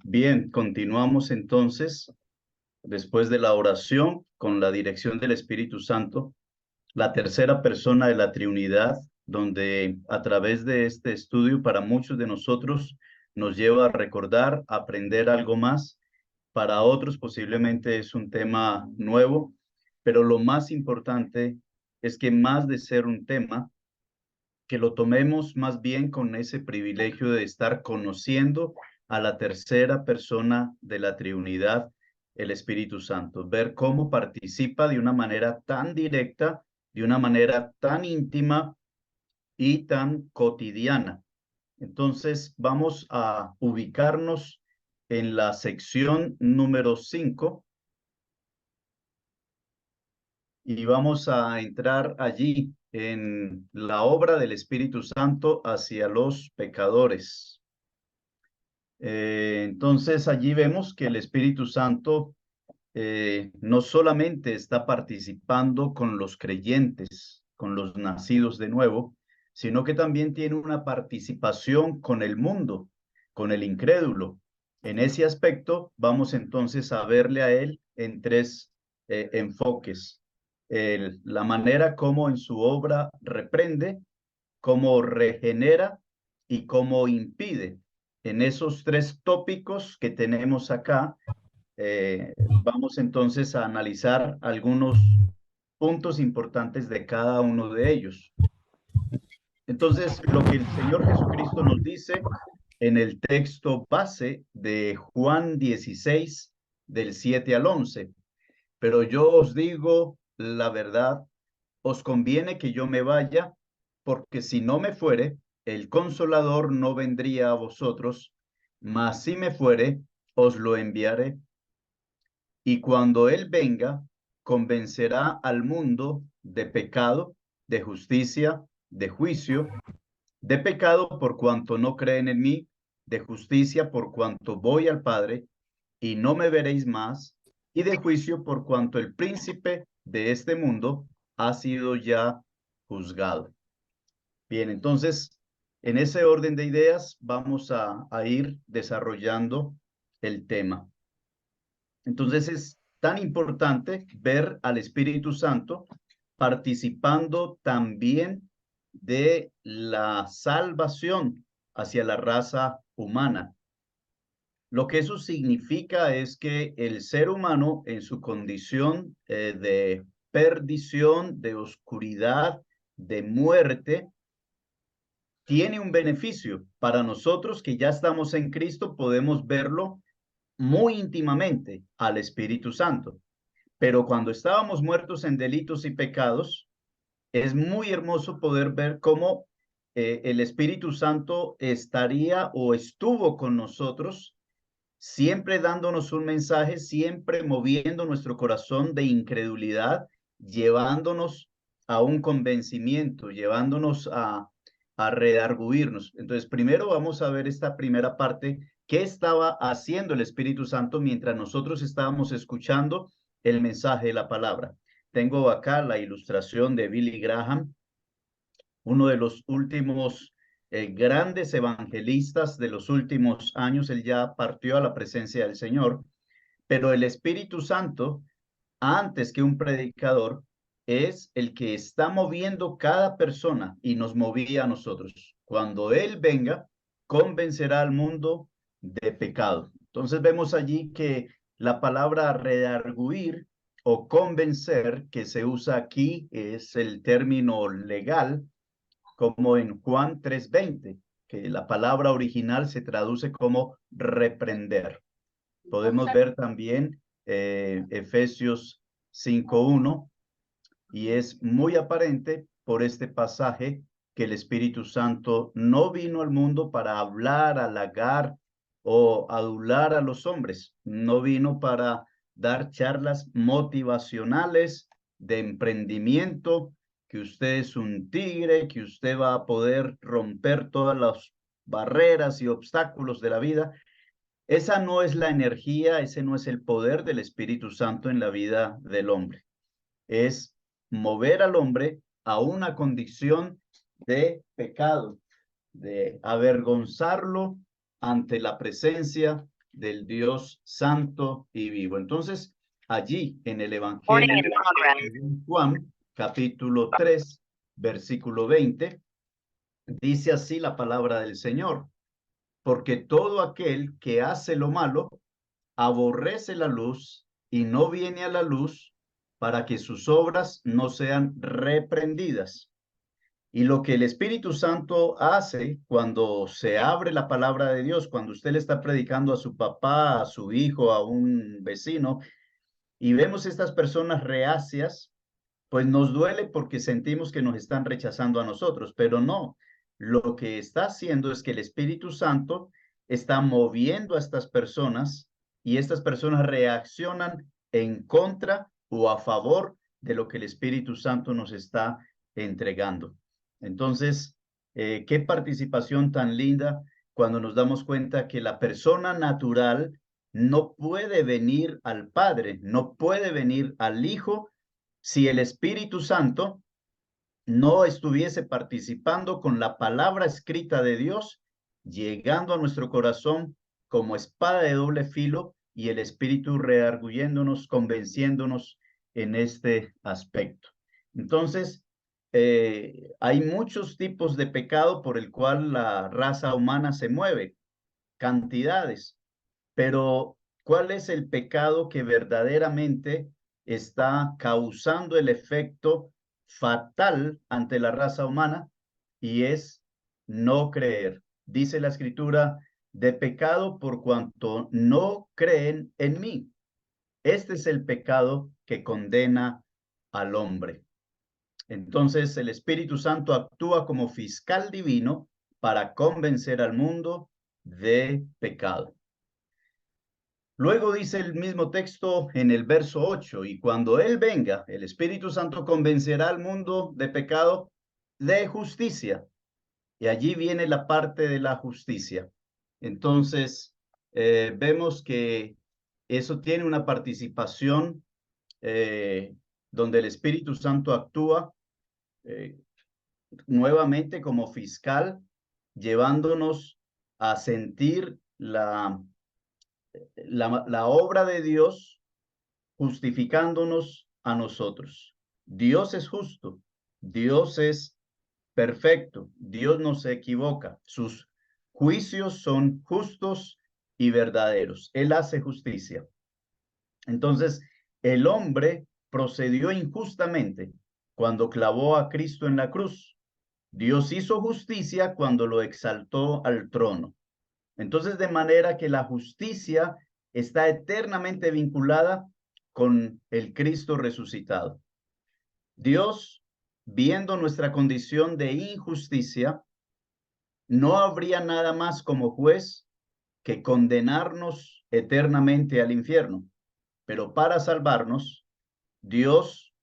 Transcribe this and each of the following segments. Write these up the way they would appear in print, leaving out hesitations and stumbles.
Bien, continuamos entonces, después de la oración, con la dirección del Espíritu Santo, la tercera persona de la Trinidad, donde a través de este estudio, para muchos de nosotros, nos lleva a recordar, a aprender algo más. Para otros posiblemente es un tema nuevo, pero lo más importante es que más de ser un tema, que lo tomemos más bien con ese privilegio de estar conociendo a la tercera persona de la Trinidad, el Espíritu Santo, ver cómo participa de una manera tan directa, de una manera tan íntima y tan cotidiana. Entonces vamos a ubicarnos en la sección número 5 y vamos a entrar allí en la obra del Espíritu Santo hacia los pecadores. Entonces allí vemos que el Espíritu Santo no solamente está participando con los creyentes, con los nacidos de nuevo, sino que también tiene una participación con el mundo, con el incrédulo. En ese aspecto vamos entonces a verle a él en tres enfoques. La manera como en su obra reprende, cómo regenera y cómo impide. En esos tres tópicos que tenemos acá, vamos entonces a analizar algunos puntos importantes de cada uno de ellos. Entonces, lo que el Señor Jesucristo nos dice en el texto base de Juan 16, del 7 al 11, pero yo os digo la verdad, os conviene que yo me vaya, porque si no me fuere, el Consolador no vendría a vosotros, mas si me fuere, os lo enviaré. Y cuando Él venga, convencerá al mundo de pecado, de justicia, de juicio, de pecado por cuanto no creen en mí, de justicia por cuanto voy al Padre y no me veréis más, y de juicio por cuanto el príncipe de este mundo ha sido ya juzgado. Bien, entonces, en ese orden de ideas vamos a ir desarrollando el tema. Entonces es tan importante ver al Espíritu Santo participando también de la salvación hacia la raza humana. Lo que eso significa es que el ser humano en su condición de perdición, de oscuridad, de muerte, tiene un beneficio. Para nosotros que ya estamos en Cristo, podemos verlo muy íntimamente al Espíritu Santo. Pero cuando estábamos muertos en delitos y pecados, es muy hermoso poder ver cómo el Espíritu Santo estaría o estuvo con nosotros, siempre dándonos un mensaje, siempre moviendo nuestro corazón de incredulidad, llevándonos a un convencimiento, llevándonos a redarguirnos. Entonces, primero vamos a ver esta primera parte. ¿Qué estaba haciendo el Espíritu Santo mientras nosotros estábamos escuchando el mensaje de la palabra? Tengo acá la ilustración de Billy Graham, uno de los últimos grandes evangelistas de los últimos años. Él ya partió a la presencia del Señor, pero el Espíritu Santo, antes que un predicador, es el que está moviendo cada persona y nos movía a nosotros. Cuando Él venga, convencerá al mundo de pecado. Entonces vemos allí que la palabra redarguir o convencer que se usa aquí es el término legal, como en Juan 3:20, que la palabra original se traduce como reprender. Podemos ver también Efesios 5:1, y es muy aparente por este pasaje que el Espíritu Santo no vino al mundo para hablar, halagar o adular a los hombres, no vino para dar charlas motivacionales de emprendimiento, que usted es un tigre, que usted va a poder romper todas las barreras y obstáculos de la vida. Esa no es la energía, ese no es el poder del Espíritu Santo en la vida del hombre. Es mover al hombre a una condición de pecado, de avergonzarlo ante la presencia del Dios santo y vivo. Entonces, allí en el Evangelio de Juan, capítulo 3, versículo 20, dice así la palabra del Señor: porque todo aquel que hace lo malo aborrece la luz y no viene a la luz para que sus obras no sean reprendidas. Y lo que el Espíritu Santo hace cuando se abre la palabra de Dios, cuando usted le está predicando a su papá, a su hijo, a un vecino, y vemos estas personas reacias, pues nos duele porque sentimos que nos están rechazando a nosotros, pero no. Lo que está haciendo es que el Espíritu Santo está moviendo a estas personas y estas personas reaccionan en contra o a favor de lo que el Espíritu Santo nos está entregando. Entonces, qué participación tan linda cuando nos damos cuenta que la persona natural no puede venir al Padre, no puede venir al Hijo si el Espíritu Santo no estuviese participando con la palabra escrita de Dios, llegando a nuestro corazón como espada de doble filo y el Espíritu rearguyéndonos, convenciéndonos en este aspecto. Entonces, hay muchos tipos de pecado por el cual la raza humana se mueve, cantidades, pero ¿cuál es el pecado que verdaderamente está causando el efecto fatal ante la raza humana? Y es no creer. Dice la Escritura, de pecado por cuanto no creen en mí. Este es el pecado que condena al hombre. Entonces el Espíritu Santo actúa como fiscal divino para convencer al mundo de pecado. Luego dice el mismo texto en el verso 8, y cuando Él venga, el Espíritu Santo convencerá al mundo de pecado, de justicia. Y allí viene la parte de la justicia. Entonces, vemos que eso tiene una participación donde el Espíritu Santo actúa eh, nuevamente como fiscal, llevándonos a sentir la obra de Dios justificándonos a nosotros. Dios es justo, Dios es perfecto, Dios no se equivoca, sus juicios son justos y verdaderos, Él hace justicia. Entonces, el hombre procedió injustamente cuando clavó a Cristo en la cruz. Dios hizo justicia cuando lo exaltó al trono. Entonces, de manera que la justicia está eternamente vinculada con el Cristo resucitado. Dios, viendo nuestra condición de injusticia, no habría nada más como juez que condenarnos eternamente al infierno. Pero para salvarnos, Dios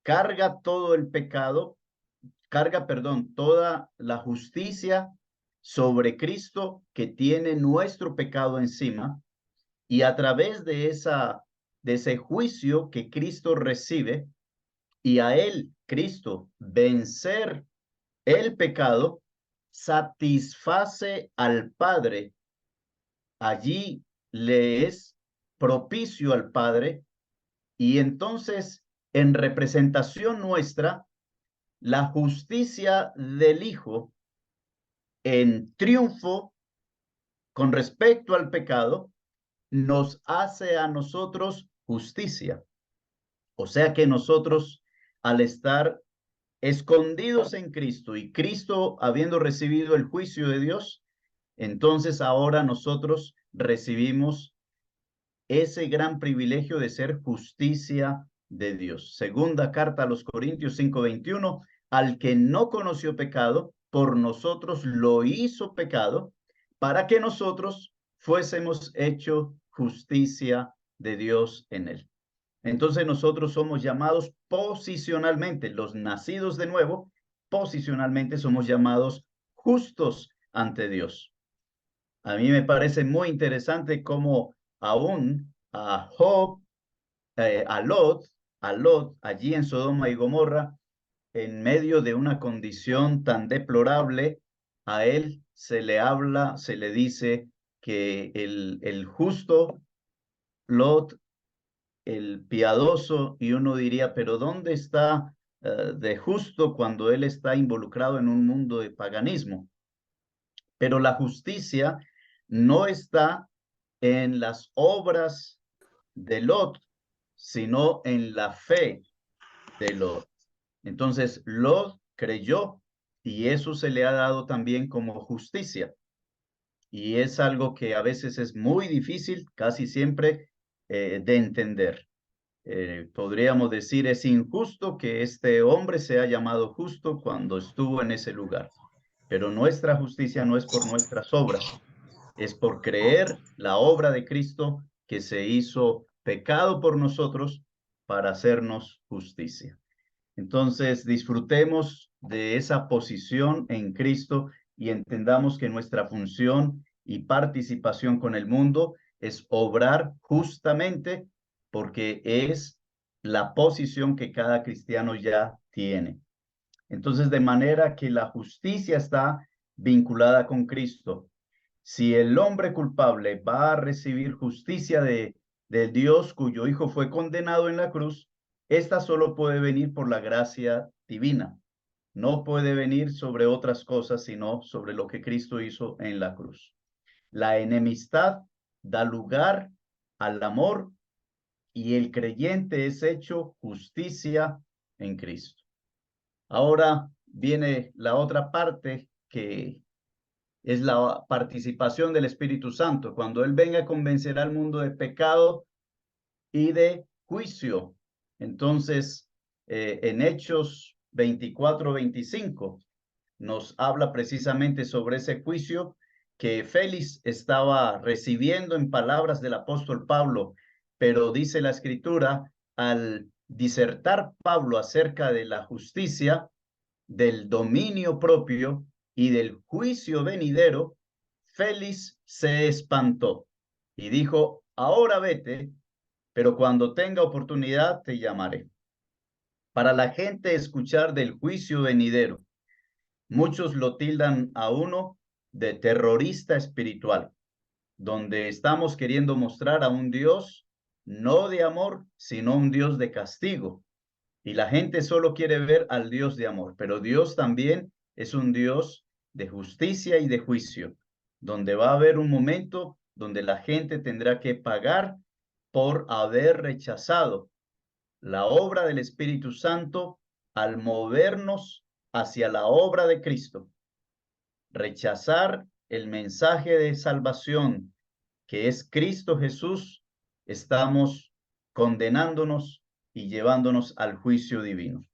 carga todo el pecado, toda la justicia sobre Cristo que tiene nuestro pecado encima, y a través de ese juicio que Cristo recibe, y a él, Cristo, vencer el pecado, satisface al Padre. Allí le es propicio al Padre, y entonces, en representación nuestra, la justicia del Hijo en triunfo con respecto al pecado nos hace a nosotros justicia. O sea que nosotros, al estar escondidos en Cristo y Cristo habiendo recibido el juicio de Dios, entonces ahora nosotros recibimos ese gran privilegio de ser justicia de Dios. Segunda carta a los Corintios 5:21, al que no conoció pecado, por nosotros lo hizo pecado, para que nosotros fuésemos hecho justicia de Dios en él. Entonces nosotros somos llamados posicionalmente, los nacidos de nuevo, posicionalmente somos llamados justos ante Dios. A mí me parece muy interesante cómo aún a Job, a Lot, allí en Sodoma y Gomorra, en medio de una condición tan deplorable, a él se le habla, se le dice que el justo Lot, el piadoso, y uno diría, pero ¿dónde está de justo cuando él está involucrado en un mundo de paganismo? Pero la justicia no está en las obras de Lot, sino en la fe de Lot. Entonces, Lot creyó y eso se le ha dado también como justicia. Y es algo que a veces es muy difícil, casi siempre, de entender. Podríamos decir, es injusto que este hombre sea llamado justo cuando estuvo en ese lugar. Pero nuestra justicia no es por nuestras obras, es por creer la obra de Cristo que se hizo pecado por nosotros para hacernos justicia. Entonces, disfrutemos de esa posición en Cristo y entendamos que nuestra función y participación con el mundo es obrar justamente porque es la posición que cada cristiano ya tiene. Entonces, de manera que la justicia está vinculada con Cristo. Si el hombre culpable va a recibir justicia de Dios cuyo Hijo fue condenado en la cruz, esta solo puede venir por la gracia divina. No puede venir sobre otras cosas, sino sobre lo que Cristo hizo en la cruz. La enemistad da lugar al amor y el creyente es hecho justicia en Cristo. Ahora viene la otra parte que es la participación del Espíritu Santo. Cuando Él venga a convencer al mundo de pecado y de juicio. Entonces, en Hechos 24-25 nos habla precisamente sobre ese juicio que Félix estaba recibiendo en palabras del apóstol Pablo, pero dice la Escritura, al disertar Pablo acerca de la justicia, del dominio propio y del juicio venidero, Félix se espantó y dijo, ahora vete, pero cuando tenga oportunidad te llamaré. Para la gente escuchar del juicio venidero, muchos lo tildan a uno de terrorista espiritual, donde estamos queriendo mostrar a un Dios no de amor, sino un Dios de castigo. Y la gente solo quiere ver al Dios de amor, pero Dios también es un Dios de justicia y de juicio, donde va a haber un momento donde la gente tendrá que pagar por haber rechazado la obra del Espíritu Santo al movernos hacia la obra de Cristo. Rechazar el mensaje de salvación que es Cristo Jesús, estamos condenándonos y llevándonos al juicio divino.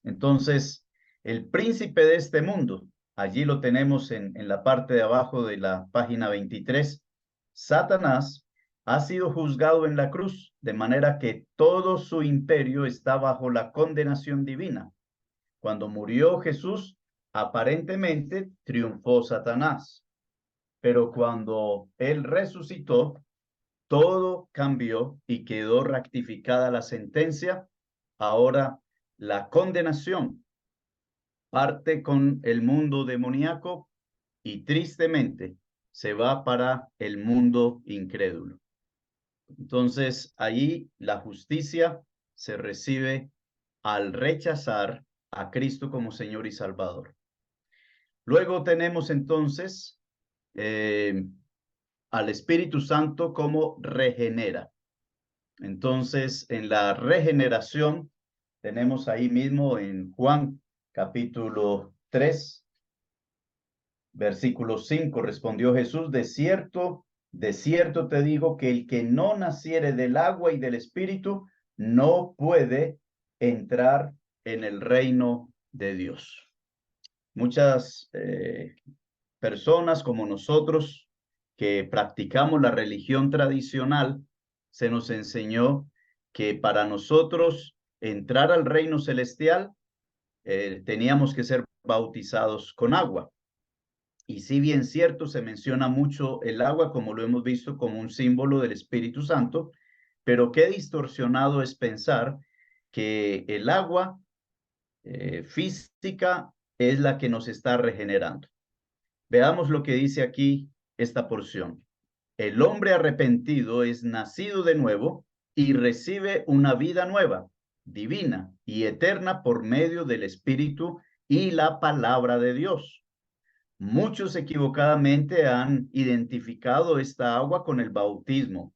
Entonces, el príncipe de este mundo, allí lo tenemos en la parte de abajo de la página 23, Satanás ha sido juzgado en la cruz, de manera que todo su imperio está bajo la condenación divina. Cuando murió Jesús, aparentemente triunfó Satanás, pero cuando él resucitó, todo cambió y quedó rectificada la sentencia. Ahora la condenación parte con el mundo demoníaco y tristemente se va para el mundo incrédulo. Entonces, ahí la justicia se recibe al rechazar a Cristo como Señor y Salvador. Luego tenemos entonces al Espíritu Santo como regenera. Entonces, en la regeneración, tenemos ahí mismo en Juan capítulo 3, versículo 5, respondió Jesús, de cierto te digo que el que no naciere del agua y del Espíritu no puede entrar en el reino de Dios. Muchas personas como nosotros que practicamos la religión tradicional, se nos enseñó que para nosotros entrar al reino celestial teníamos que ser bautizados con agua. Y si bien cierto, se menciona mucho el agua, como lo hemos visto, como un símbolo del Espíritu Santo, pero qué distorsionado es pensar que el agua física es la que nos está regenerando. Veamos lo que dice aquí esta porción. El hombre arrepentido es nacido de nuevo y recibe una vida nueva, divina y eterna por medio del Espíritu y la palabra de Dios. Muchos equivocadamente han identificado esta agua con el bautismo,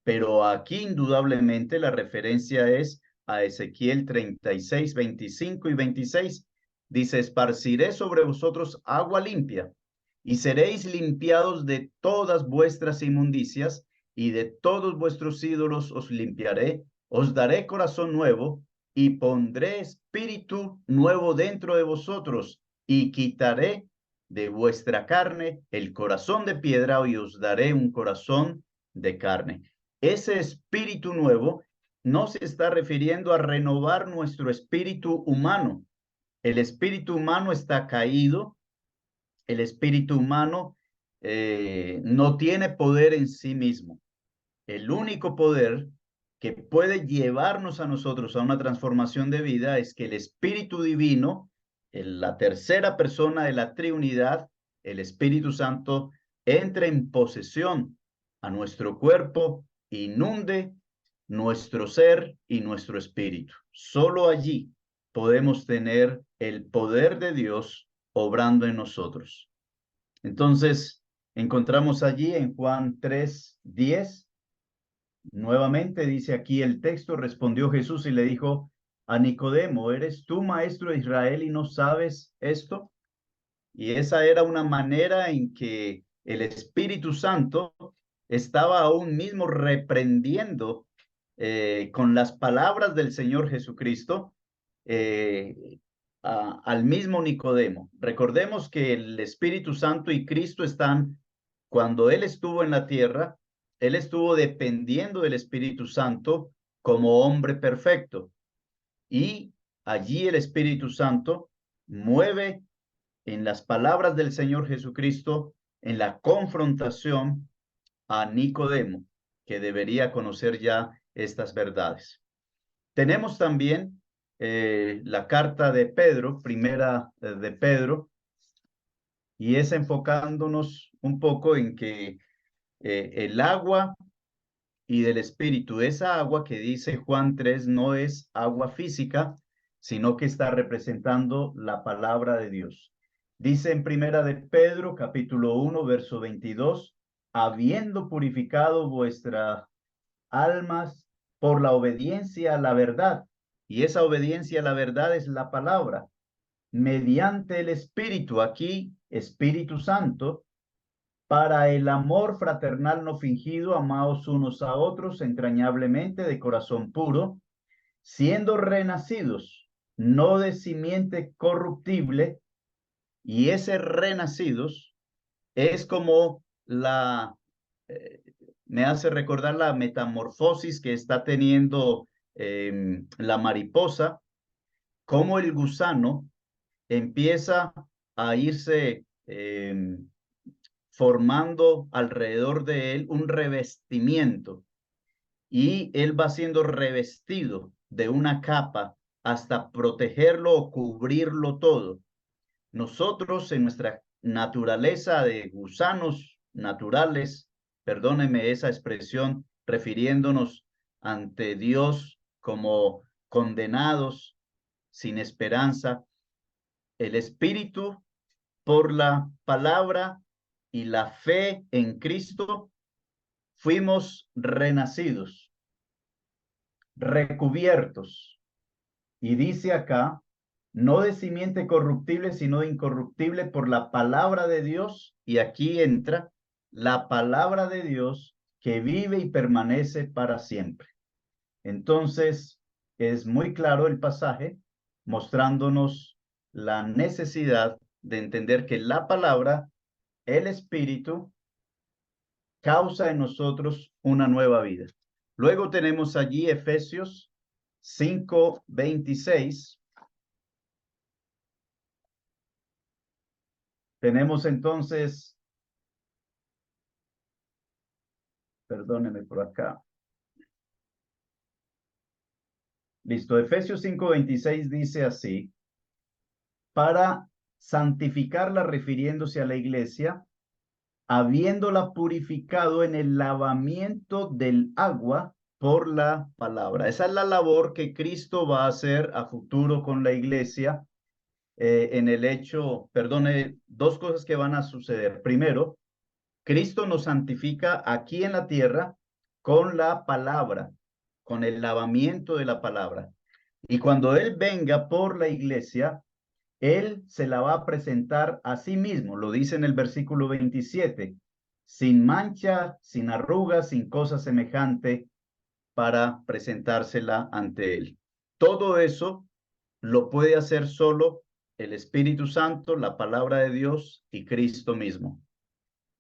pero aquí indudablemente la referencia es a Ezequiel 36, 25 y 26. Dice, esparciré sobre vosotros agua limpia, y seréis limpiados de todas vuestras inmundicias, y de todos vuestros ídolos os limpiaré, os daré corazón nuevo, y pondré espíritu nuevo dentro de vosotros, y quitaré de vuestra carne el corazón de piedra, y os daré un corazón de carne. Ese espíritu nuevo no se está refiriendo a renovar nuestro espíritu humano. El espíritu humano está caído, el espíritu humano no tiene poder en sí mismo. El único poder que puede llevarnos a nosotros a una transformación de vida es que el Espíritu Divino, la tercera persona de la Trinidad, el Espíritu Santo, entre en posesión a nuestro cuerpo, inunde nuestro ser y nuestro espíritu. Solo allí podemos tener el poder de Dios obrando en nosotros. Entonces, encontramos allí en Juan 3:10. Nuevamente dice aquí el texto, respondió Jesús y le dijo a Nicodemo, ¿eres tú maestro de Israel y no sabes esto? Y esa era una manera en que el Espíritu Santo estaba aún mismo reprendiendo con las palabras del Señor Jesucristo al mismo Nicodemo. Recordemos que el Espíritu Santo y Cristo están, cuando Él estuvo en la tierra, Él estuvo dependiendo del Espíritu Santo como hombre perfecto. Y allí el Espíritu Santo mueve en las palabras del Señor Jesucristo, en la confrontación a Nicodemo, que debería conocer ya estas verdades. Tenemos también la carta de Pedro, primera de Pedro, y es enfocándonos un poco en que el agua y del Espíritu, esa agua que dice Juan 3 no es agua física, sino que está representando la palabra de Dios. Dice en primera de Pedro, capítulo 1, verso 22, habiendo purificado vuestras almas por la obediencia a la verdad, y esa obediencia a la verdad es la palabra, mediante el Espíritu, aquí Espíritu Santo, para el amor fraternal no fingido, amaos unos a otros entrañablemente de corazón puro, siendo renacidos, no de simiente corruptible, y ese renacidos es como eh, me hace recordar la metamorfosis que está teniendo la mariposa, como el gusano empieza a irse formando alrededor de él un revestimiento y él va siendo revestido de una capa hasta protegerlo o cubrirlo todo. Nosotros en nuestra naturaleza de gusanos naturales, perdóneme esa expresión, refiriéndonos ante Dios como condenados, sin esperanza, el Espíritu por la palabra y la fe en Cristo, fuimos renacidos, recubiertos. Y dice acá, no de simiente corruptible, sino de incorruptible por la palabra de Dios. Y aquí entra la palabra de Dios que vive y permanece para siempre. Entonces, es muy claro el pasaje mostrándonos la necesidad de entender que la palabra, el Espíritu, causa en nosotros una nueva vida. Luego tenemos allí Efesios 5:26. Tenemos entonces, perdónenme por acá. Listo, Efesios 5:26 dice así, para santificarla refiriéndose a la iglesia, habiéndola purificado en el lavamiento del agua por la palabra. Esa es la labor que Cristo va a hacer a futuro con la iglesia. En el hecho, perdone, dos cosas que van a suceder. Primero, Cristo nos santifica aquí en la tierra con la palabra, con el lavamiento de la palabra. Y cuando Él venga por la iglesia, Él se la va a presentar a sí mismo, lo dice en el versículo 27, sin mancha, sin arrugas, sin cosa semejante, para presentársela ante Él. Todo eso lo puede hacer solo el Espíritu Santo, la palabra de Dios y Cristo mismo.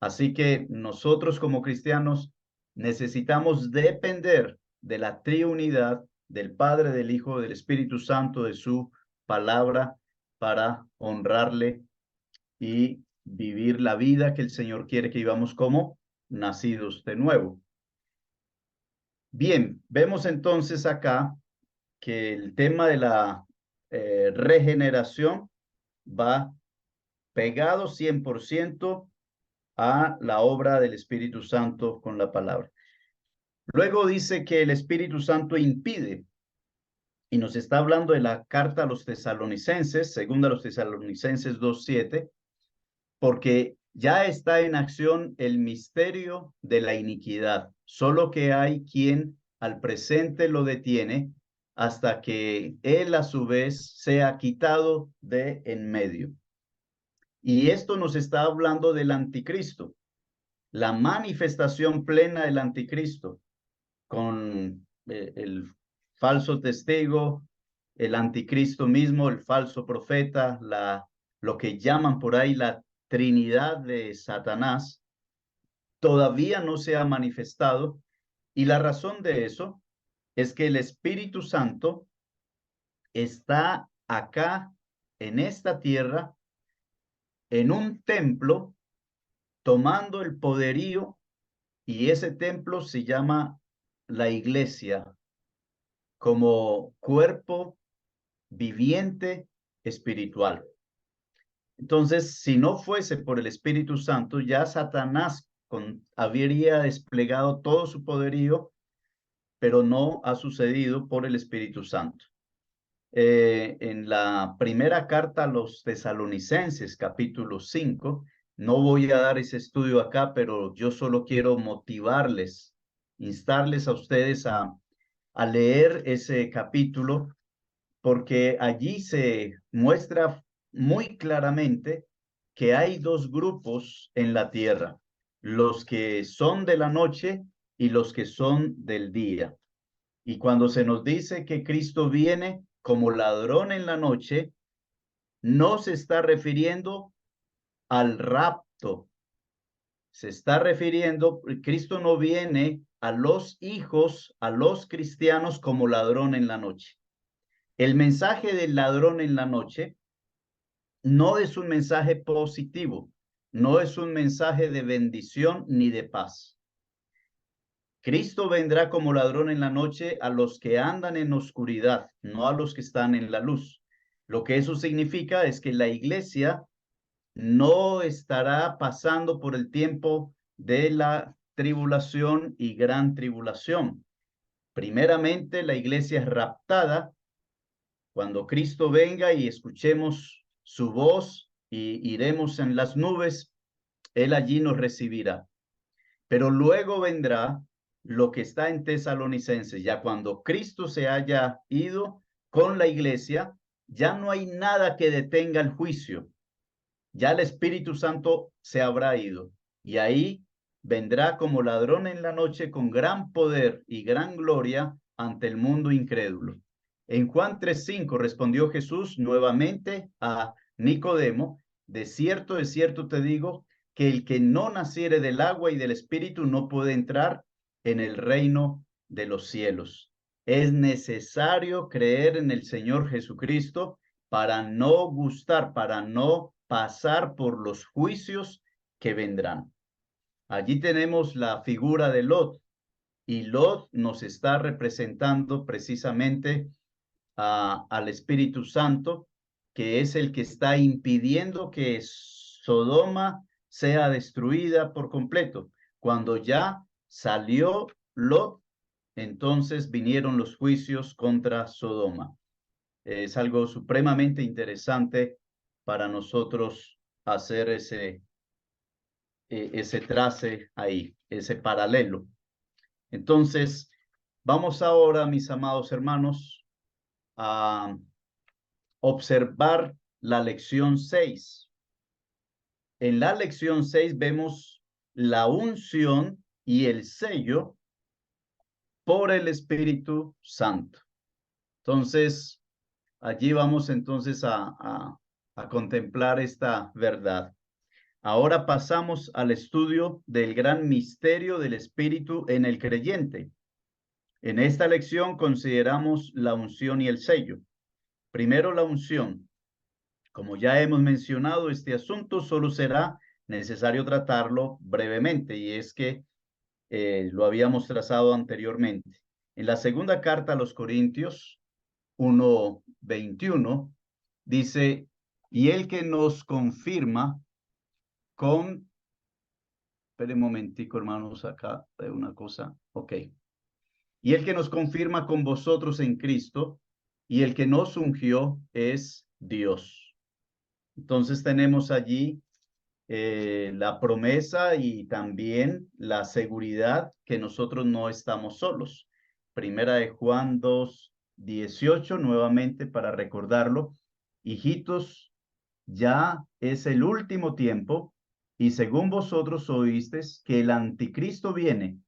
Así que nosotros como cristianos necesitamos depender de la triunidad del Padre, del Hijo, del Espíritu Santo, de su palabra para honrarle y vivir la vida que el Señor quiere que vivamos como nacidos de nuevo. Bien, vemos entonces acá que el tema de la regeneración va pegado 100% a la obra del Espíritu Santo con la palabra. Luego dice que el Espíritu Santo impide, y nos está hablando de la carta a los tesalonicenses, segunda a los tesalonicenses 2:7, porque ya está en acción el misterio de la iniquidad, solo que hay quien al presente lo detiene hasta que él a su vez sea quitado de en medio. Y esto nos está hablando del anticristo, la manifestación plena del anticristo, con el falso testigo, el anticristo mismo, el falso profeta, lo que llaman por ahí la Trinidad de Satanás, todavía no se ha manifestado. Y la razón de eso es que el Espíritu Santo está acá en esta tierra, en un templo, tomando el poderío, y ese templo se llama la iglesia, como cuerpo viviente espiritual. Entonces, si no fuese por el Espíritu Santo, ya Satanás habría desplegado todo su poderío, pero no ha sucedido por el Espíritu Santo. En la primera carta a los tesalonicenses, capítulo 5, no voy a dar ese estudio acá, pero yo solo quiero motivarles, instarles a ustedes a leer ese capítulo, porque allí se muestra muy claramente que hay dos grupos en la tierra, los que son de la noche y los que son del día. Y cuando se nos dice que Cristo viene como ladrón en la noche, no se está refiriendo al rapto, se está refiriendo, Cristo no viene a los hijos, a los cristianos como ladrón en la noche. El mensaje del ladrón en la noche no es un mensaje positivo, no es un mensaje de bendición ni de paz. Cristo vendrá como ladrón en la noche a los que andan en oscuridad, no a los que están en la luz. Lo que eso significa es que la iglesia no estará pasando por el tiempo de la tribulación y gran tribulación. Primeramente, la iglesia es raptada cuando Cristo venga y escuchemos su voz y iremos en las nubes, Él allí nos recibirá. Pero luego vendrá lo que está en Tesalonicenses, ya cuando Cristo se haya ido con la iglesia, ya no hay nada que detenga el juicio. Ya el Espíritu Santo se habrá ido y ahí vendrá como ladrón en la noche con gran poder y gran gloria ante el mundo incrédulo. En Juan 3:5 respondió Jesús nuevamente a Nicodemo: de cierto te digo, que el que no naciere del agua y del Espíritu no puede entrar en el reino de los cielos. Es necesario creer en el Señor Jesucristo para no gustar, para no pasar por los juicios que vendrán. Allí tenemos la figura de Lot, y Lot nos está representando precisamente al Espíritu Santo, que es el que está impidiendo que Sodoma sea destruida por completo. Cuando ya salió Lot, entonces vinieron los juicios contra Sodoma. Es algo supremamente interesante para nosotros hacer ese trace ahí, ese paralelo. Entonces, vamos ahora, mis amados hermanos, a observar la lección 6. En la lección 6 vemos la unción y el sello por el Espíritu Santo. Entonces, allí vamos entonces a contemplar esta verdad. Ahora pasamos al estudio del gran misterio del Espíritu en el creyente. En esta lección consideramos la unción y el sello. Primero la unción. Como ya hemos mencionado, este asunto solo será necesario tratarlo brevemente, y es que lo habíamos trazado anteriormente. En la segunda carta a los Corintios 1:21 dice, y el que nos confirma con, espere un momentico, hermanos, acá de una cosa, ok. Y el que nos confirma con vosotros en Cristo, y el que nos ungió es Dios. Entonces tenemos allí la promesa y también la seguridad que nosotros no estamos solos. Primera de Juan 2:18, nuevamente para recordarlo. Hijitos, ya es el último tiempo, y según vosotros oísteis que el anticristo viene.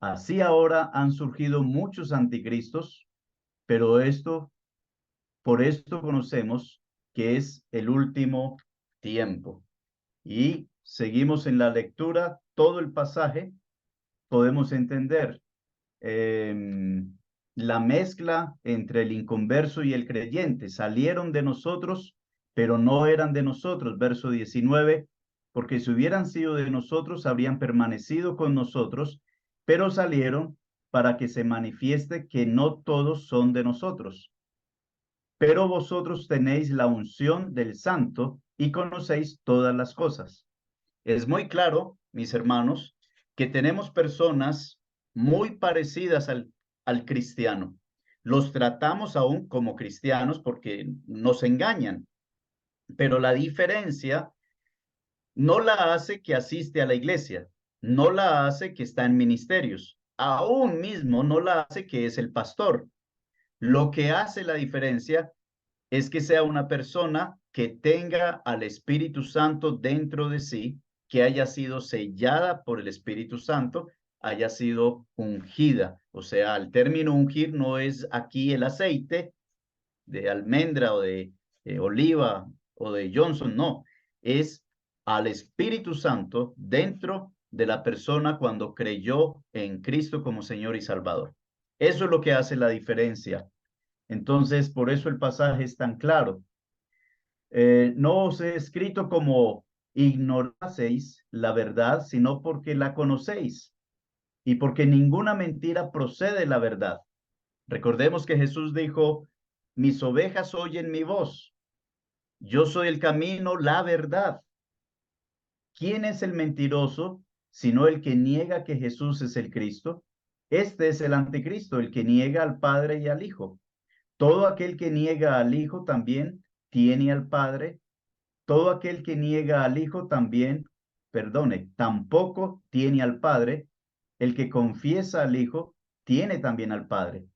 Así ahora han surgido muchos anticristos, pero por esto conocemos que es el último tiempo. Y seguimos en la lectura, todo el pasaje, podemos entender la mezcla entre el inconverso y el creyente. Salieron de nosotros, pero no eran de nosotros. Verso 19, porque si hubieran sido de nosotros, habrían permanecido con nosotros, pero salieron para que se manifieste que no todos son de nosotros. Pero vosotros tenéis la unción del Santo y conocéis todas las cosas. Es muy claro, mis hermanos, que tenemos personas muy parecidas al cristiano. Los tratamos aún como cristianos porque nos engañan, pero la diferencia no la hace que asiste a la iglesia, no la hace que está en ministerios, aún mismo no la hace que es el pastor. Lo que hace la diferencia es que sea una persona que tenga al Espíritu Santo dentro de sí, que haya sido sellada por el Espíritu Santo, haya sido ungida. O sea, el término ungir no es aquí el aceite de almendra o de oliva o de Johnson, no, es al Espíritu Santo dentro de la persona cuando creyó en Cristo como Señor y Salvador. Eso es lo que hace la diferencia. Entonces, por eso el pasaje es tan claro. No os he escrito como ignoraseis la verdad, sino porque la conocéis y porque ninguna mentira procede de la verdad. Recordemos que Jesús dijo, mis ovejas oyen mi voz. Yo soy el camino, la verdad. ¿Quién es el mentiroso sino el que niega que Jesús es el Cristo? Este es el anticristo, el que niega al Padre y al Hijo. Todo aquel que niega al Hijo también tiene al Padre. Todo aquel que niega al Hijo también, perdone, tampoco tiene al Padre. El que confiesa al Hijo tiene también al Padre.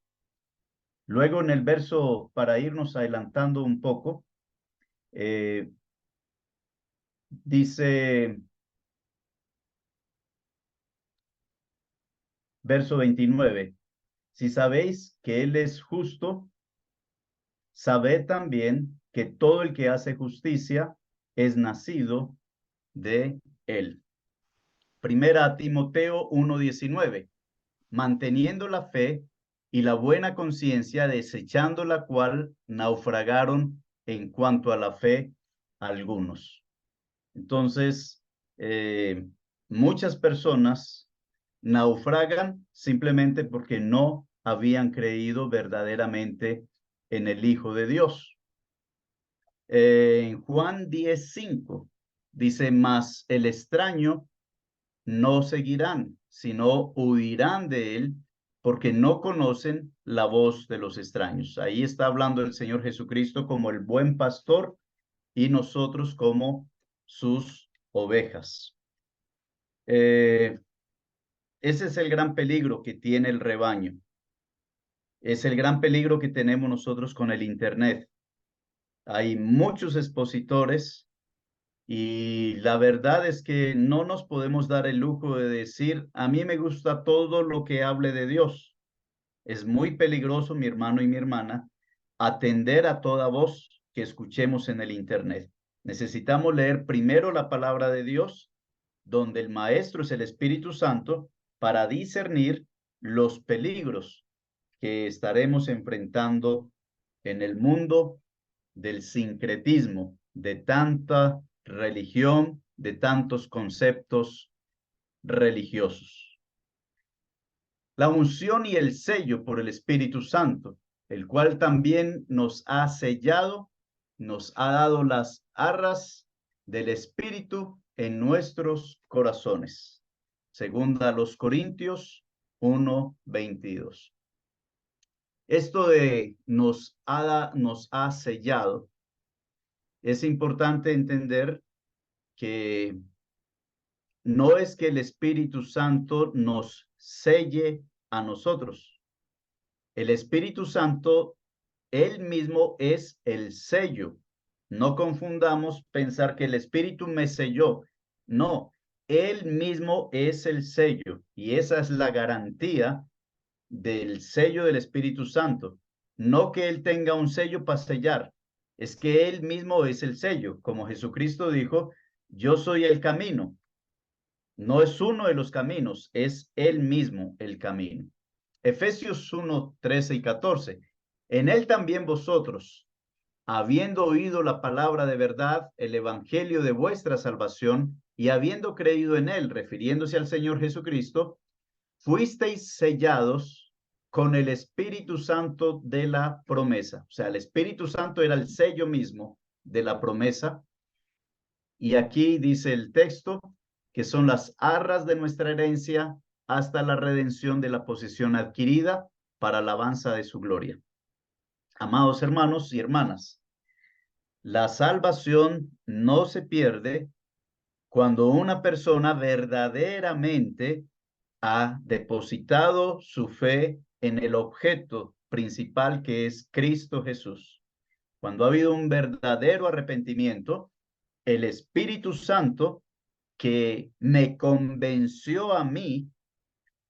Luego en el verso, para irnos adelantando un poco, dice, verso 29, si sabéis que Él es justo, sabed también que todo el que hace justicia es nacido de Él. Primera a Timoteo 1:19, manteniendo la fe y la buena conciencia, desechando la cual naufragaron en cuanto a la fe algunos. Entonces, muchas personas naufragan simplemente porque no habían creído verdaderamente en el Hijo de Dios. En Juan 10:5 dice, mas el extraño no seguirán, sino huirán de él, porque no conocen la voz de los extraños. Ahí está hablando el Señor Jesucristo como el buen pastor y nosotros como sus ovejas. Ese es el gran peligro que tiene el rebaño. Es el gran peligro que tenemos nosotros con el Internet. Hay muchos expositores y la verdad es que no nos podemos dar el lujo de decir, a mí me gusta todo lo que hable de Dios. Es muy peligroso, mi hermano y mi hermana, atender a toda voz que escuchemos en el Internet. Necesitamos leer primero la palabra de Dios, donde el maestro es el Espíritu Santo, para discernir los peligros que estaremos enfrentando en el mundo del sincretismo, de tanta religión, de tantos conceptos religiosos. La unción y el sello por el Espíritu Santo, el cual también nos ha sellado, nos ha dado las arras del Espíritu en nuestros corazones. Segunda a los Corintios 1:22. Esto de nos ha sellado, es importante entender que no es que el Espíritu Santo nos selle a nosotros. El Espíritu Santo, él mismo es el sello. No confundamos pensar que el Espíritu me selló. No, él mismo es el sello y esa es la garantía del sello del Espíritu Santo. No que él tenga un sello para sellar, es que él mismo es el sello. Como Jesucristo dijo, yo soy el camino. No es uno de los caminos, es él mismo el camino. Efesios 1:13 y 14. En él también vosotros, habiendo oído la palabra de verdad, el evangelio de vuestra salvación, y habiendo creído en él, refiriéndose al Señor Jesucristo, fuisteis sellados con el Espíritu Santo de la promesa. O sea, el Espíritu Santo era el sello mismo de la promesa. Y aquí dice el texto que son las arras de nuestra herencia hasta la redención de la posesión adquirida para alabanza de su gloria. Amados hermanos y hermanas, la salvación no se pierde cuando una persona verdaderamente ha depositado su fe en el objeto principal que es Cristo Jesús. Cuando ha habido un verdadero arrepentimiento, el Espíritu Santo que me convenció a mí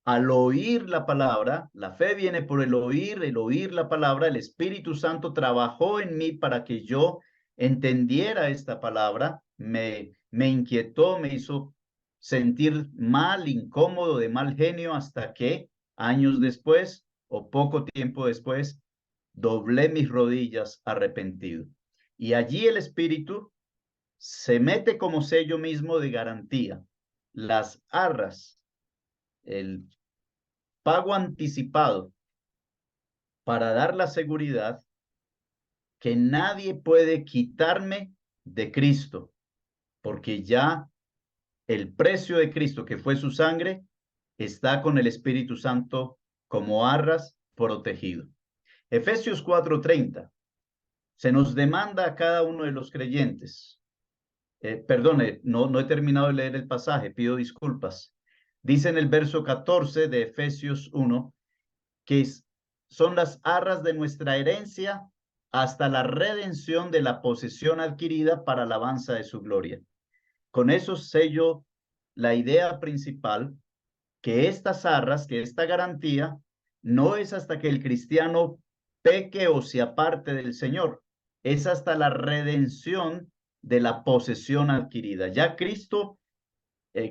al oír la palabra, la fe viene por el oír la palabra, el Espíritu Santo trabajó en mí para que yo entendiera esta palabra, me inquietó, me hizo sentir mal, incómodo, de mal genio, hasta que años después o poco tiempo después, doblé mis rodillas arrepentido. Y allí el Espíritu se mete como sello mismo de garantía. Las arras, el pago anticipado para dar la seguridad que nadie puede quitarme de Cristo, porque ya el precio de Cristo, que fue su sangre, está con el Espíritu Santo como arras protegido. Efesios 4:30. Se nos demanda a cada uno de los creyentes. Perdone, no he terminado de leer el pasaje, pido disculpas. Dice en el verso 14 de Efesios 1 que son las arras de nuestra herencia hasta la redención de la posesión adquirida para alabanza de su gloria. Con eso sello la idea principal, que estas arras, que esta garantía, no es hasta que el cristiano peque o se aparte del Señor, es hasta la redención de la posesión adquirida. Ya Cristo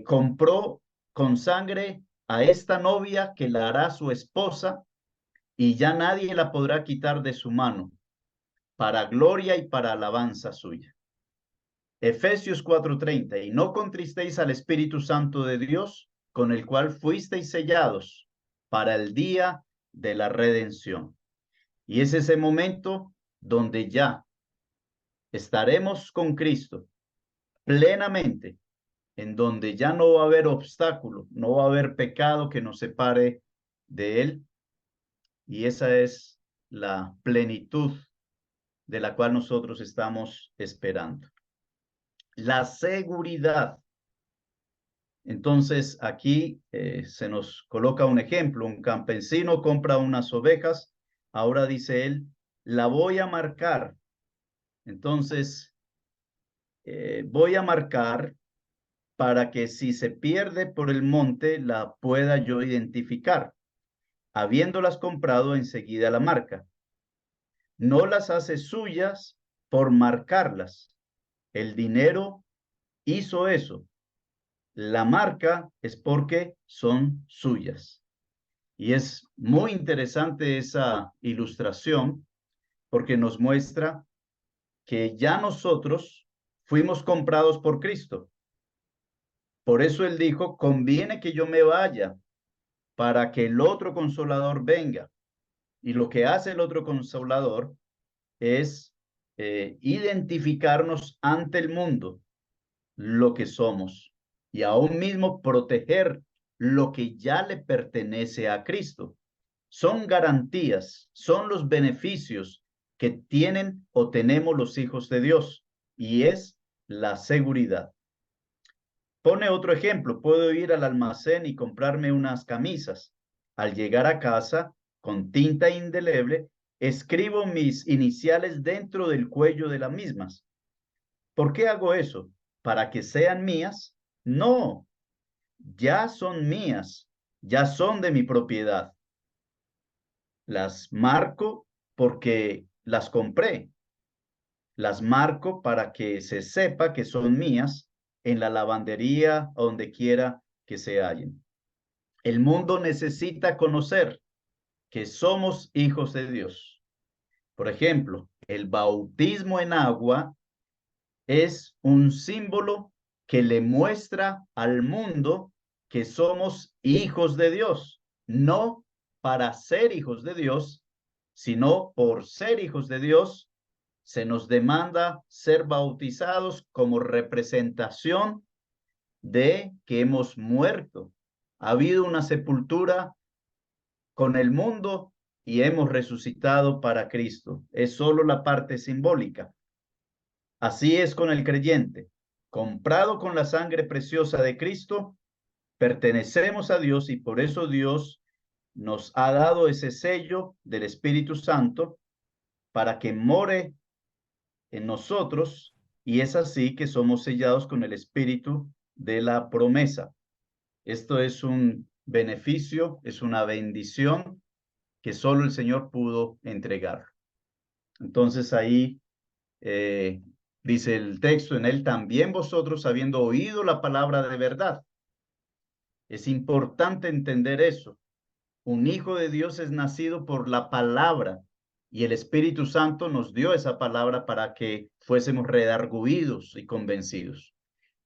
compró con sangre a esta novia que la hará su esposa y ya nadie la podrá quitar de su mano, para gloria y para alabanza suya. Efesios 4:30, y no contristéis al Espíritu Santo de Dios, con el cual fuisteis sellados para el día de la redención. Y es ese momento donde ya estaremos con Cristo plenamente, en donde ya no va a haber obstáculo, no va a haber pecado que nos separe de Él. Y esa es la plenitud de la cual nosotros estamos esperando. La seguridad. Entonces, aquí se nos coloca un ejemplo. Un campesino compra unas ovejas. Ahora dice él, la voy a marcar. Entonces, voy a marcar para que si se pierde por el monte, la pueda yo identificar. Habiéndolas comprado, enseguida la marca. No las hace suyas por marcarlas. El dinero hizo eso. La marca es porque son suyas. Y es muy interesante esa ilustración porque nos muestra que ya nosotros fuimos comprados por Cristo. Por eso él dijo, conviene que yo me vaya para que el otro consolador venga. Y lo que hace el otro consolador es identificarnos ante el mundo lo que somos y aún mismo proteger lo que ya le pertenece a Cristo. Son garantías, son los beneficios que tienen o tenemos los hijos de Dios y es la seguridad. Pone otro ejemplo, puedo ir al almacén y comprarme unas camisas. Al llegar a casa, con tinta indeleble, escribo mis iniciales dentro del cuello de las mismas. ¿Por qué hago eso? ¿Para que sean mías? No, ya son mías, ya son de mi propiedad. Las marco porque las compré. Las marco para que se sepa que son mías en la lavandería o donde quiera que se hallen. El mundo necesita conocer que somos hijos de Dios. Por ejemplo, el bautismo en agua es un símbolo que le muestra al mundo que somos hijos de Dios, no para ser hijos de Dios, sino por ser hijos de Dios, se nos demanda ser bautizados como representación de que hemos muerto. Ha habido una sepultura con el mundo y hemos resucitado para Cristo. Es solo la parte simbólica. Así es con el creyente, comprado con la sangre preciosa de Cristo, pertenecemos a Dios y por eso Dios nos ha dado ese sello del Espíritu Santo para que more en nosotros y es así que somos sellados con el Espíritu de la promesa. Esto es un beneficio, es una bendición que solo el Señor pudo entregar. Entonces ahí dice el texto, en él también vosotros, habiendo oído la palabra de verdad. Es importante entender eso. Un hijo de Dios es nacido por la palabra y el Espíritu Santo nos dio esa palabra para que fuésemos redarguidos y convencidos.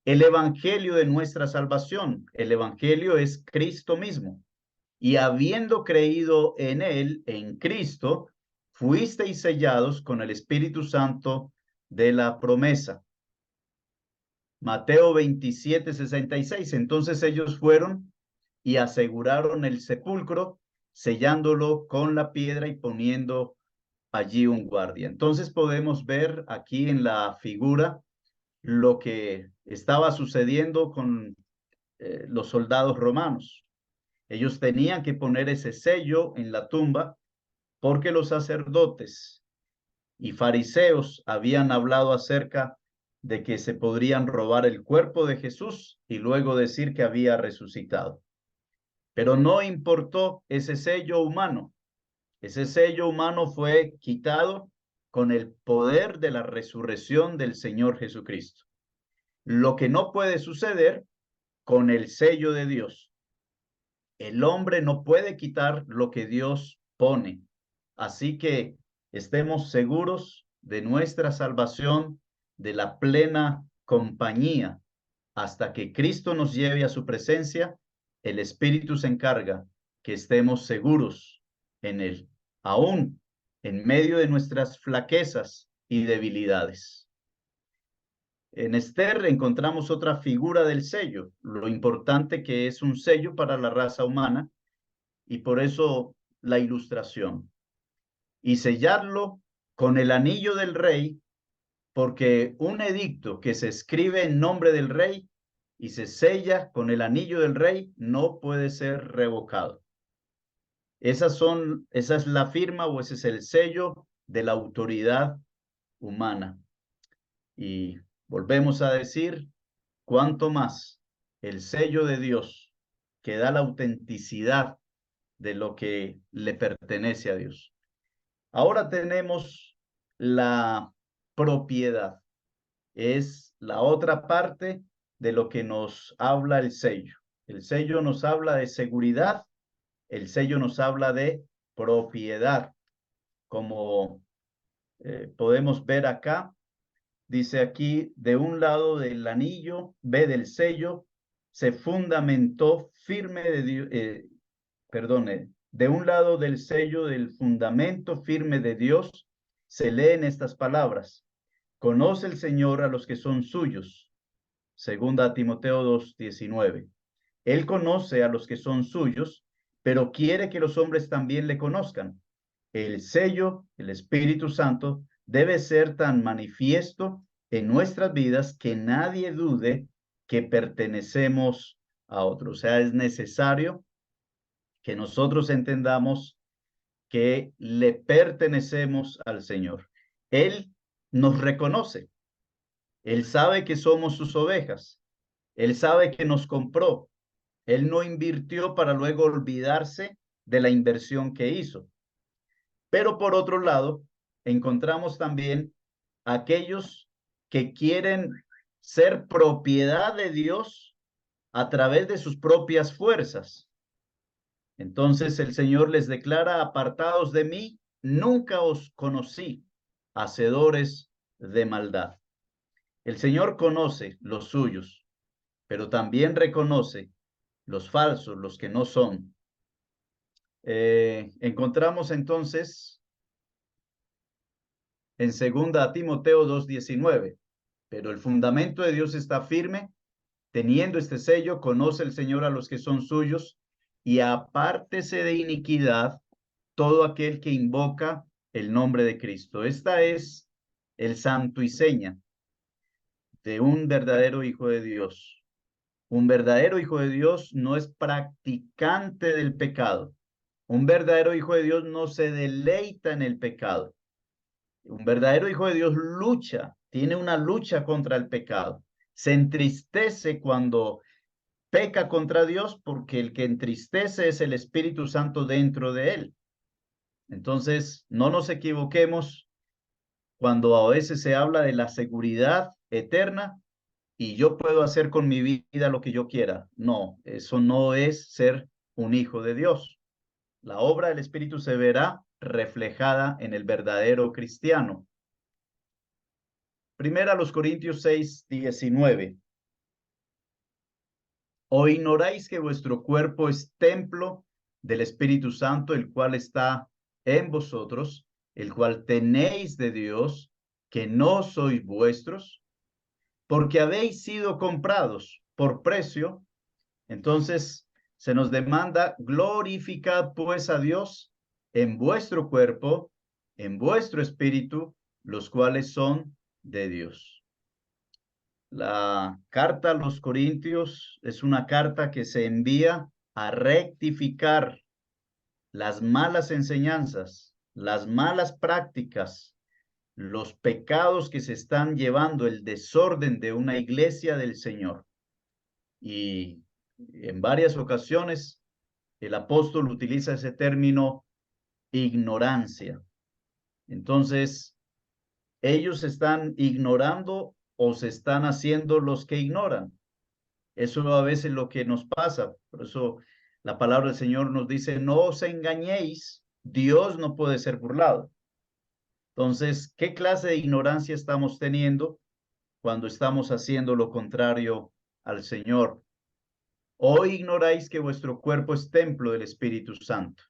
El evangelio de nuestra salvación, el evangelio es Cristo mismo. Y habiendo creído en él, en Cristo, fuisteis sellados con el Espíritu Santo de la promesa. Mateo 27:66. Entonces ellos fueron y aseguraron el sepulcro, sellándolo con la piedra y poniendo allí un guardia. Entonces podemos ver aquí en la figura lo que estaba sucediendo con los soldados romanos. Ellos tenían que poner ese sello en la tumba porque los sacerdotes y fariseos habían hablado acerca de que se podrían robar el cuerpo de Jesús y luego decir que había resucitado. Pero no importó ese sello humano. Ese sello humano fue quitado con el poder de la resurrección del Señor Jesucristo. Lo que no puede suceder con el sello de Dios. El hombre no puede quitar lo que Dios pone. Así que estemos seguros de nuestra salvación, de la plena compañía. Hasta que Cristo nos lleve a su presencia, el Espíritu se encarga que estemos seguros en Él, aún en medio de nuestras flaquezas y debilidades. En Esther encontramos otra figura del sello, lo importante que es un sello para la raza humana, y por eso la ilustración. Y sellarlo con el anillo del rey, porque un edicto que se escribe en nombre del rey y se sella con el anillo del rey no puede ser revocado. Esa es la firma o ese es el sello de la autoridad humana. Y volvemos a decir, cuánto más el sello de Dios que da la autenticidad de lo que le pertenece a Dios. Ahora tenemos la propiedad. Es la otra parte de lo que nos habla el sello. El sello nos habla de seguridad, el sello nos habla de propiedad. Como podemos ver acá, dice aquí, de un lado del anillo, ve del sello, se fundamentó firme de Dios, perdone, de un lado del sello del fundamento firme de Dios, se leen estas palabras. Conoce el Señor a los que son suyos. Segunda a Timoteo 2:19. Él conoce a los que son suyos, pero quiere que los hombres también le conozcan. El sello, el Espíritu Santo, debe ser tan manifiesto en nuestras vidas que nadie dude que pertenecemos a otro. O sea, es necesario que nosotros entendamos que le pertenecemos al Señor. Él nos reconoce. Él sabe que somos sus ovejas. Él sabe que nos compró. Él no invirtió para luego olvidarse de la inversión que hizo. Pero por otro lado, encontramos también aquellos que quieren ser propiedad de Dios a través de sus propias fuerzas. Entonces el Señor les declara, apartados de mí, nunca os conocí, hacedores de maldad. El Señor conoce los suyos, pero también reconoce los falsos, los que no son. Encontramos entonces en segunda Timoteo 2:19, pero el fundamento de Dios está firme, teniendo este sello, conoce el Señor a los que son suyos, y apártese de iniquidad todo aquel que invoca el nombre de Cristo. Esta es el santo y seña de un verdadero hijo de Dios. Un verdadero hijo de Dios no es practicante del pecado. Un verdadero hijo de Dios no se deleita en el pecado. Un verdadero hijo de Dios lucha, tiene una lucha contra el pecado. Se entristece cuando peca contra Dios porque el que entristece es el Espíritu Santo dentro de él. Entonces, no nos equivoquemos cuando a veces se habla de la seguridad eterna y yo puedo hacer con mi vida lo que yo quiera. No, eso no es ser un hijo de Dios. La obra del Espíritu se verá reflejada en el verdadero cristiano. Primera los Corintios 6:19. ¿O ignoráis que vuestro cuerpo es templo del Espíritu Santo, el cual está en vosotros, el cual tenéis de Dios, que no sois vuestros? Porque habéis sido comprados por precio. Entonces se nos demanda, glorificad pues a Dios en vuestro cuerpo, en vuestro espíritu, los cuales son de Dios. La carta a los Corintios es una carta que se envía a rectificar las malas enseñanzas, las malas prácticas, los pecados que se están llevando, el desorden de una iglesia del Señor. Y en varias ocasiones el apóstol utiliza ese término ignorancia. Entonces, ellos están ignorando o se están haciendo los que ignoran. Eso a veces es lo que nos pasa. Por eso la palabra del Señor nos dice, no os engañéis, Dios no puede ser burlado. Entonces, ¿qué clase de ignorancia estamos teniendo cuando estamos haciendo lo contrario al Señor? ¿O ignoráis que vuestro cuerpo es templo del Espíritu Santo?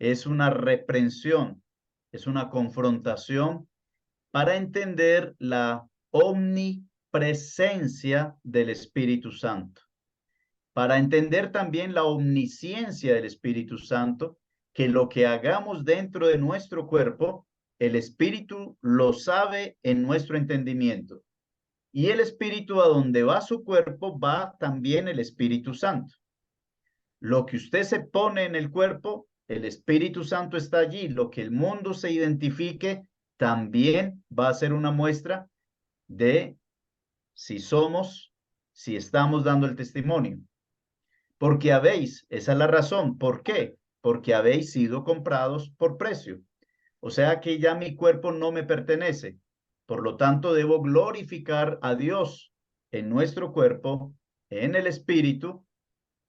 Es una reprensión, es una confrontación para entender la presencia del Espíritu Santo. Para entender también la omnisciencia del Espíritu Santo, que lo que hagamos dentro de nuestro cuerpo, el Espíritu lo sabe en nuestro entendimiento. Y el Espíritu, a donde va su cuerpo, va también el Espíritu Santo. Lo que usted se pone en el cuerpo, el Espíritu Santo está allí. Lo que el mundo se identifique, también va a ser una muestra de si estamos dando el testimonio. Porque esa es la razón. ¿Por qué? Porque habéis sido comprados por precio. O sea que ya mi cuerpo no me pertenece. Por lo tanto, debo glorificar a Dios en nuestro cuerpo, en el espíritu,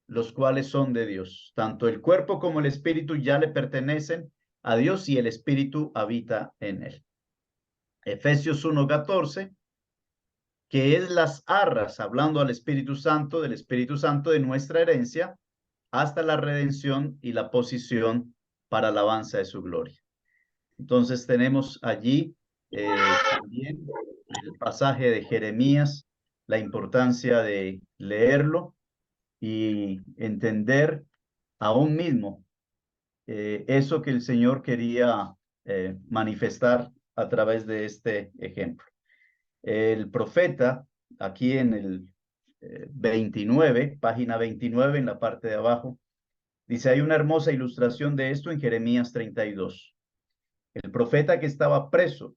los cuales son de Dios. Tanto el cuerpo como el espíritu ya le pertenecen a Dios y el espíritu habita en él. Efesios 1:14, que es las arras, hablando al Espíritu Santo, del Espíritu Santo de nuestra herencia, hasta la redención y la posición para alabanza de su gloria. Entonces tenemos allí también el pasaje de Jeremías, la importancia de leerlo y entender aún mismo eso que el Señor quería manifestar a través de este ejemplo. El profeta, aquí en el 29, página 29, en la parte de abajo, dice, hay una hermosa ilustración de esto en Jeremías 32. El profeta que estaba preso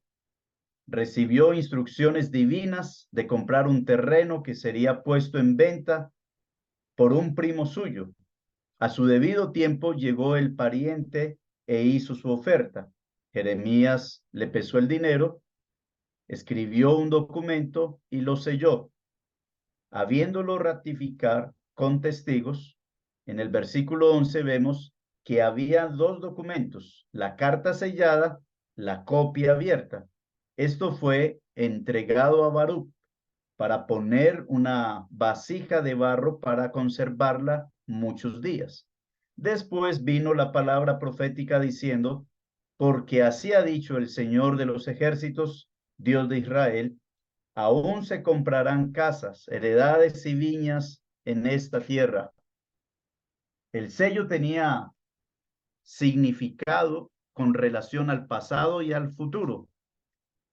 recibió instrucciones divinas de comprar un terreno que sería puesto en venta por un primo suyo. A su debido tiempo llegó el pariente e hizo su oferta. Jeremías le pesó el dinero, escribió un documento y lo selló, habiéndolo ratificar con testigos. En el versículo 11 vemos que había dos documentos, la carta sellada, la copia abierta. Esto fue entregado a Baruch para poner una vasija de barro para conservarla muchos días. Después vino la palabra profética diciendo, porque así ha dicho el Señor de los ejércitos, Dios de Israel, aún se comprarán casas, heredades y viñas en esta tierra. El sello tenía significado con relación al pasado y al futuro.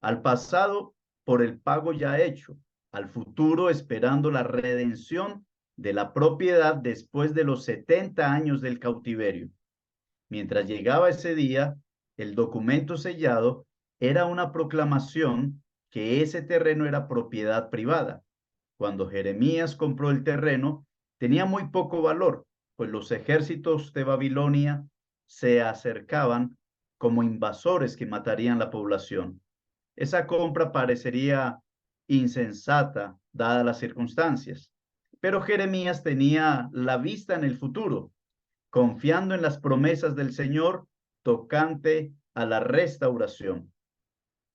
Al pasado por el pago ya hecho, al futuro esperando la redención de la propiedad después de los 70 años del cautiverio. Mientras llegaba ese día, el documento sellado era una proclamación que ese terreno era propiedad privada. Cuando Jeremías compró el terreno, tenía muy poco valor, pues los ejércitos de Babilonia se acercaban como invasores que matarían la población. Esa compra parecería insensata, dadas las circunstancias, pero Jeremías tenía la vista en el futuro, confiando en las promesas del Señor tocante a la restauración.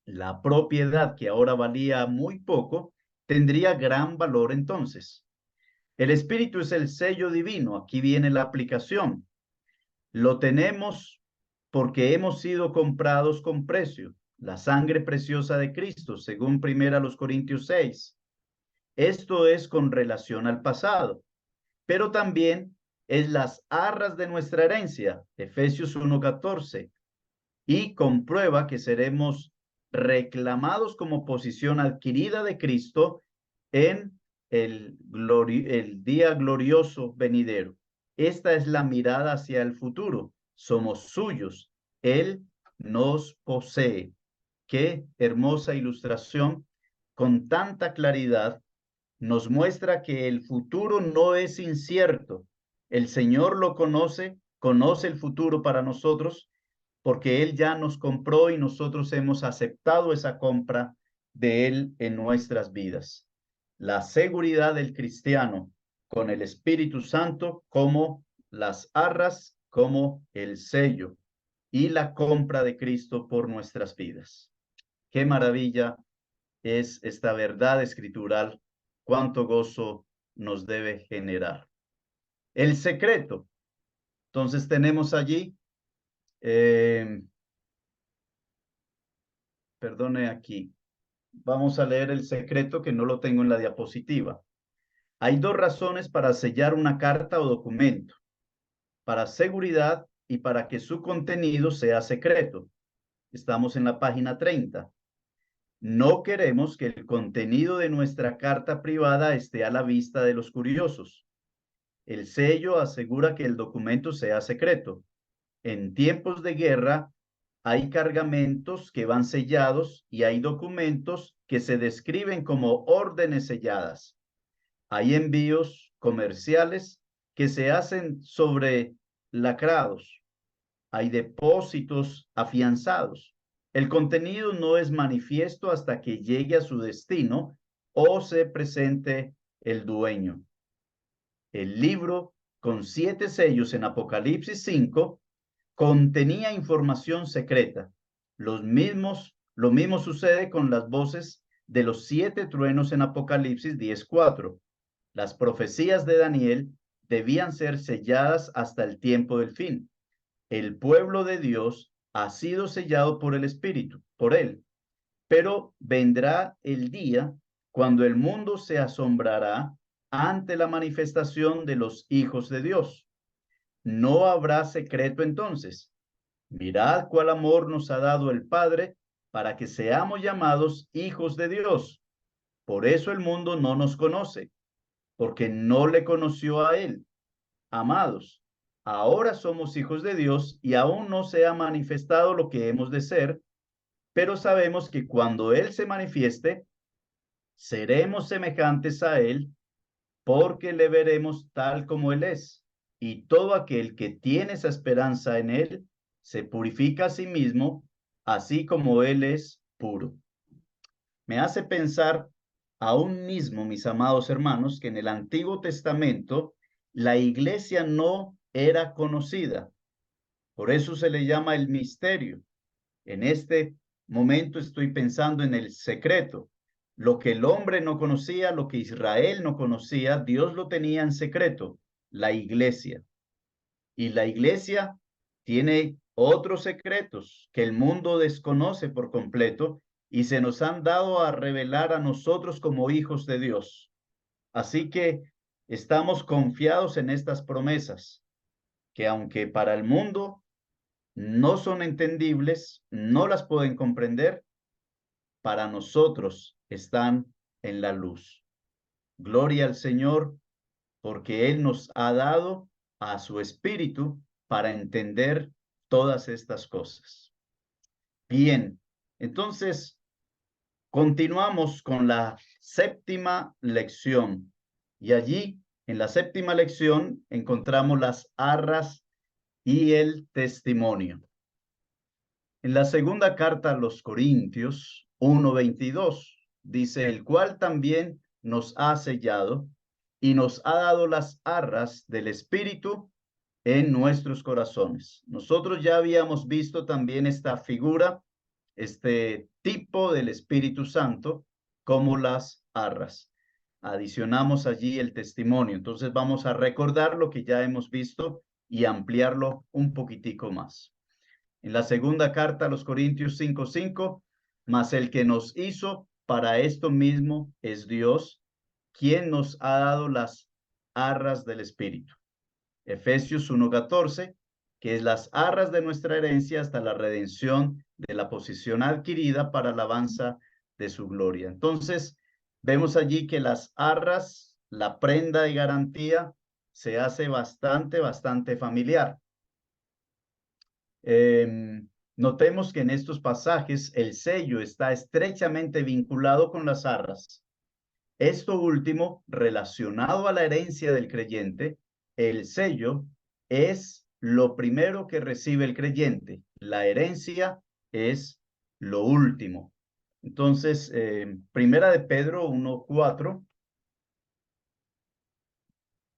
La propiedad, que ahora valía muy poco, tendría gran valor entonces. El Espíritu es el sello divino. Aquí viene la aplicación. Lo tenemos porque hemos sido comprados con precio, la sangre preciosa de Cristo, según 1 Corintios 6. Esto es con relación al pasado, pero también es las arras de nuestra herencia, Efesios 1:14, y comprueba que seremos reclamados como posición adquirida de Cristo en el día glorioso venidero. Esta es la mirada hacia el futuro. Somos suyos. Él nos posee. Qué hermosa ilustración. Con tanta claridad nos muestra que el futuro no es incierto. El Señor lo conoce, conoce el futuro para nosotros, porque Él ya nos compró y nosotros hemos aceptado esa compra de Él en nuestras vidas. La seguridad del cristiano con el Espíritu Santo como las arras, como el sello y la compra de Cristo por nuestras vidas. Qué maravilla es esta verdad escritural, cuánto gozo nos debe generar. El secreto. Entonces tenemos allí, perdone aquí, vamos a leer el secreto que no lo tengo en la diapositiva. Hay dos razones para sellar una carta o documento: para seguridad y para que su contenido sea secreto. Estamos en la página 30. No queremos que el contenido de nuestra carta privada esté a la vista de los curiosos. El sello asegura que el documento sea secreto. En tiempos de guerra hay cargamentos que van sellados y hay documentos que se describen como órdenes selladas. Hay envíos comerciales que se hacen sobre lacrados. Hay depósitos afianzados. El contenido no es manifiesto hasta que llegue a su destino o se presente el dueño. El libro con 7 sellos en Apocalipsis 5 contenía información secreta. Lo mismo sucede con las voces de los 7 truenos en Apocalipsis 10:4. Las profecías de Daniel debían ser selladas hasta el tiempo del fin. El pueblo de Dios ha sido sellado por el Espíritu, por él. Pero vendrá el día cuando el mundo se asombrará ante la manifestación de los hijos de Dios. No habrá secreto entonces. Mirad cuál amor nos ha dado el Padre para que seamos llamados hijos de Dios. Por eso el mundo no nos conoce, porque no le conoció a él. Amados, ahora somos hijos de Dios y aún no se ha manifestado lo que hemos de ser, pero sabemos que cuando Él se manifieste, seremos semejantes a Él, porque le veremos tal como Él es. Y todo aquel que tiene esa esperanza en Él, se purifica a sí mismo, así como Él es puro. Me hace pensar aún mismo, mis amados hermanos, que en el Antiguo Testamento la iglesia no era conocida. Por eso se le llama el misterio. En este momento estoy pensando en el secreto. Lo que el hombre no conocía, lo que Israel no conocía, Dios lo tenía en secreto, la iglesia. Y la iglesia tiene otros secretos que el mundo desconoce por completo y se nos han dado a revelar a nosotros como hijos de Dios. Así que estamos confiados en estas promesas, que aunque para el mundo no son entendibles, no las pueden comprender, para nosotros están en la luz. Gloria al Señor, porque Él nos ha dado a su Espíritu para entender todas estas cosas. Bien, entonces continuamos con la séptima lección. Y allí, en la séptima lección, encontramos las arras y el testimonio. En la segunda carta a los Corintios 1:22 dice: el cual también nos ha sellado y nos ha dado las arras del Espíritu en nuestros corazones. Nosotros ya habíamos visto también esta figura, este tipo del Espíritu Santo, como las arras. Adicionamos allí el testimonio. Entonces vamos a recordar lo que ya hemos visto y ampliarlo un poquitico más. En la segunda carta a los Corintios 5:5, mas el que nos hizo para esto mismo es Dios, quien nos ha dado las arras del Espíritu. Efesios 1:14, que es las arras de nuestra herencia hasta la redención de la posición adquirida para alabanza de su gloria. Entonces, vemos allí que las arras, la prenda de garantía, se hace bastante familiar. Notemos que en estos pasajes el sello está estrechamente vinculado con las arras. Esto último, relacionado a la herencia del creyente, el sello es lo primero que recibe el creyente. La herencia es lo último. Entonces, Primera de Pedro 1:4,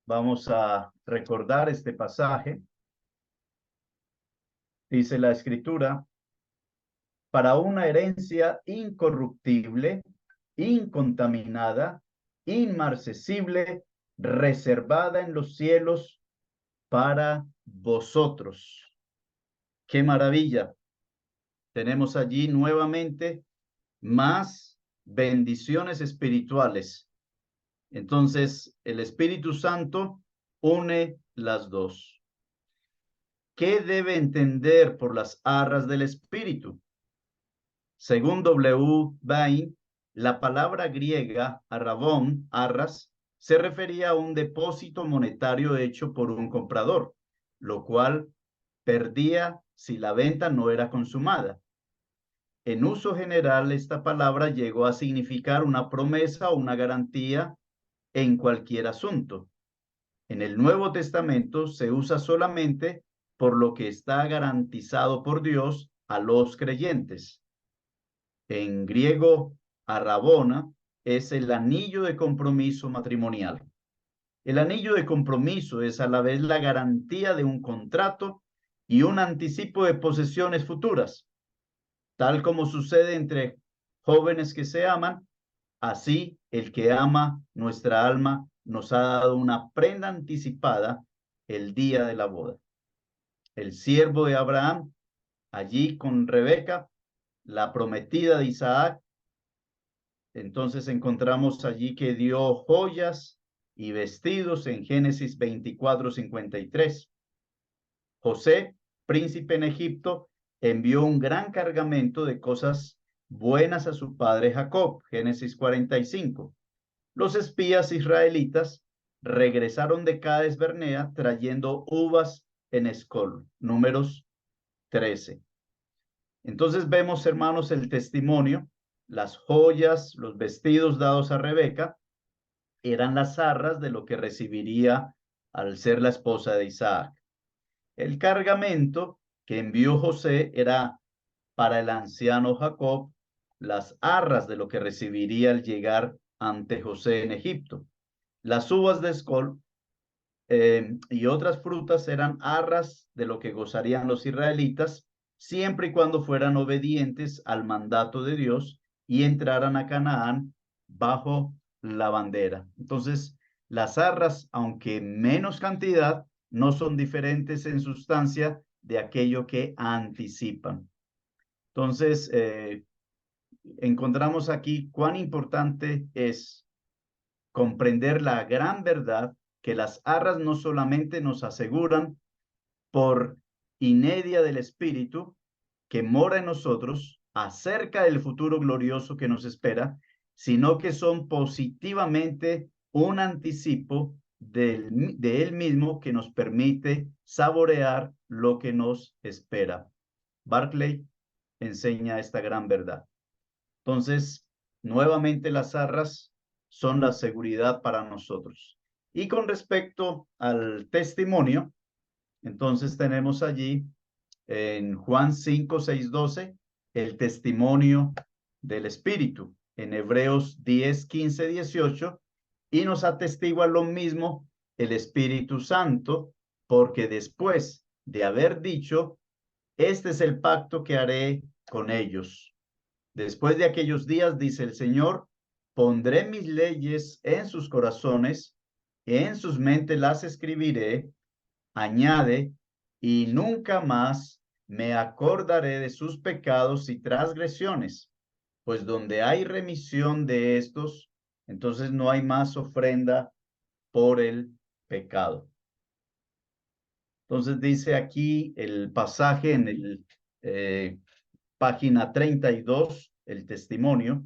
vamos a recordar este pasaje. Dice la Escritura: para una herencia incorruptible, incontaminada, inmarcesible, reservada en los cielos para vosotros. ¡Qué maravilla! Tenemos allí nuevamente más bendiciones espirituales. Entonces, el Espíritu Santo une las dos. ¿Qué debe entender por las arras del Espíritu? Según W. Bain, la palabra griega arrabón, arras, se refería a un depósito monetario hecho por un comprador, lo cual perdía si la venta no era consumada. En uso general, esta palabra llegó a significar una promesa o una garantía en cualquier asunto. En el Nuevo Testamento se usa solamente por lo que está garantizado por Dios a los creyentes. En griego, arrabona es el anillo de compromiso matrimonial. El anillo de compromiso es a la vez la garantía de un contrato y un anticipo de posesiones futuras. Tal como sucede entre jóvenes que se aman, así el que ama nuestra alma nos ha dado una prenda anticipada el día de la boda. El siervo de Abraham, allí con Rebeca, la prometida de Isaac, entonces encontramos allí que dio joyas y vestidos en Génesis 24:53. José, príncipe en Egipto, envió un gran cargamento de cosas buenas a su padre Jacob, Génesis 45. Los espías israelitas regresaron de Cades Barnea trayendo uvas en Escol, Números 13. Entonces vemos, hermanos, el testimonio, las joyas, los vestidos dados a Rebeca, eran las arras de lo que recibiría al ser la esposa de Isaac. El cargamento que envió José era para el anciano Jacob, las arras de lo que recibiría al llegar ante José en Egipto. Las uvas de Escol y otras frutas eran arras de lo que gozarían los israelitas, siempre y cuando fueran obedientes al mandato de Dios y entraran a Canaán bajo la bandera. Entonces, las arras, aunque menos cantidad, no son diferentes en sustancia de aquello que anticipan. Entonces, encontramos aquí cuán importante es comprender la gran verdad que las arras no solamente nos aseguran por inedia del Espíritu que mora en nosotros acerca del futuro glorioso que nos espera, sino que son positivamente un anticipo de Él mismo que nos permite saborear lo que nos espera. Barclay enseña esta gran verdad. Entonces, nuevamente las arras son la seguridad para nosotros. Y con respecto al testimonio, entonces tenemos allí en Juan 5, 6, 12, el testimonio del Espíritu. En Hebreos 10, 15, 18, y nos atestigua lo mismo el Espíritu Santo, porque después de haber dicho, este es el pacto que haré con ellos. Después de aquellos días, dice el Señor, pondré mis leyes en sus corazones, en sus mentes las escribiré, añade, y nunca más me acordaré de sus pecados y transgresiones, pues donde hay remisión de estos, entonces no hay más ofrenda por el pecado. Entonces dice aquí el pasaje en el página 32, el testimonio.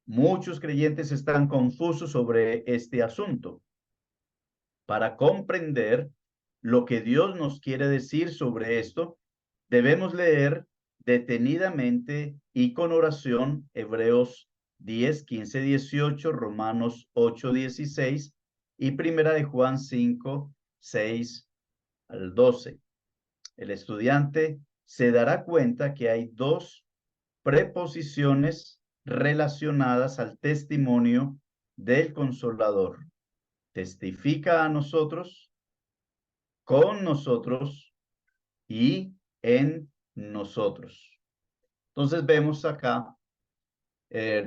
Muchos creyentes están confusos sobre este asunto. Para comprender lo que Dios nos quiere decir sobre esto, debemos leer detenidamente y con oración Hebreos 10, 15, 18, Romanos 8, 16 y Primera de Juan 5, 6 al 12. El estudiante se dará cuenta que hay dos preposiciones relacionadas al testimonio del Consolador. Testifica a nosotros, con nosotros y en nosotros. Entonces vemos acá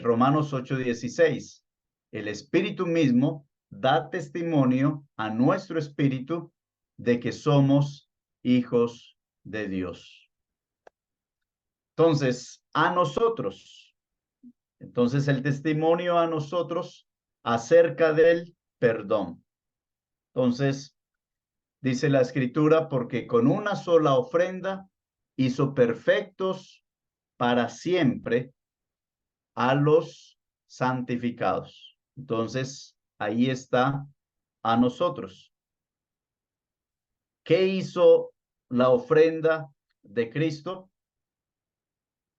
Romanos 8:16. El Espíritu mismo da testimonio a nuestro espíritu de que somos hijos de Dios. Entonces, a nosotros, Entonces el testimonio a nosotros acerca del perdón. Entonces dice la escritura, porque con una sola ofrenda hizo perfectos para siempre a los santificados. Entonces ahí está a nosotros. ¿Qué hizo la ofrenda de Cristo?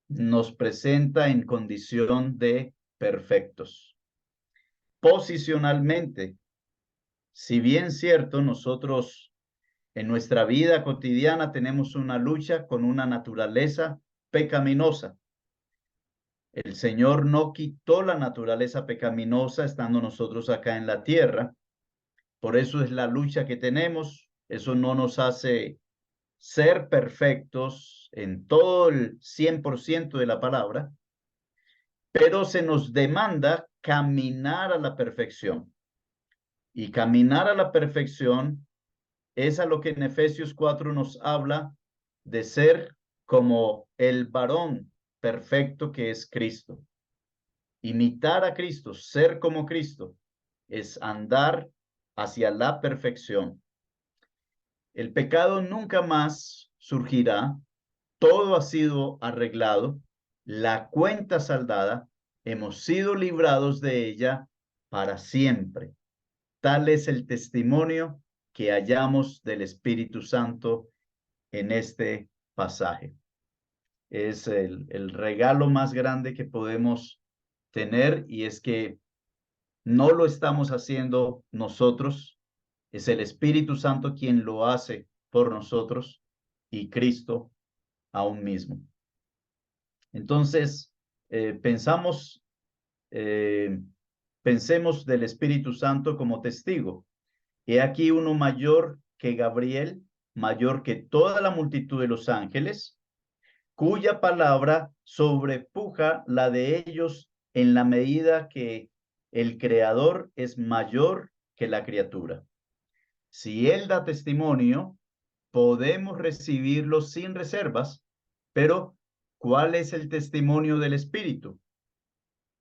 Nos presenta en condición de perfectos. Posicionalmente, si bien cierto, nosotros en nuestra vida cotidiana tenemos una lucha con una naturaleza pecaminosa. El Señor no quitó la naturaleza pecaminosa estando nosotros acá en la tierra. Por eso es la lucha que tenemos. Eso no nos hace ser perfectos en todo el 100% de la palabra, pero se nos demanda caminar a la perfección. Y caminar a la perfección es a lo que en Efesios 4 nos habla de ser como el varón perfecto que es Cristo. Imitar a Cristo, ser como Cristo, es andar hacia la perfección. El pecado nunca más surgirá, todo ha sido arreglado, la cuenta saldada, hemos sido librados de ella para siempre. Tal es el testimonio que hallamos del Espíritu Santo en este pasaje. Es el regalo más grande que podemos tener, y es que no lo estamos haciendo nosotros, es el Espíritu Santo quien lo hace por nosotros y Cristo aún mismo. Entonces, pensemos del Espíritu Santo como testigo. He aquí uno mayor que Gabriel, mayor que toda la multitud de los ángeles, cuya palabra sobrepuja la de ellos en la medida que el Creador es mayor que la criatura. Si Él da testimonio, podemos recibirlo sin reservas, pero ¿cuál es el testimonio del Espíritu?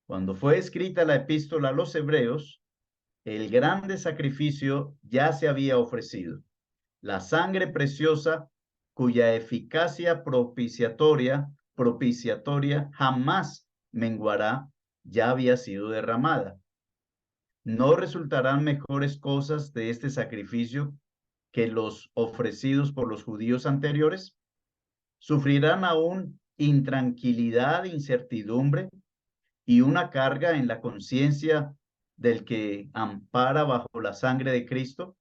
Cuando fue escrita la epístola a los Hebreos, el grande sacrificio ya se había ofrecido. La sangre preciosa, cuya eficacia propiciatoria jamás menguará, ya había sido derramada. ¿No resultarán mejores cosas de este sacrificio que los ofrecidos por los judíos anteriores? ¿Sufrirán aún intranquilidad, incertidumbre y una carga en la conciencia del que ampara bajo la sangre de Cristo?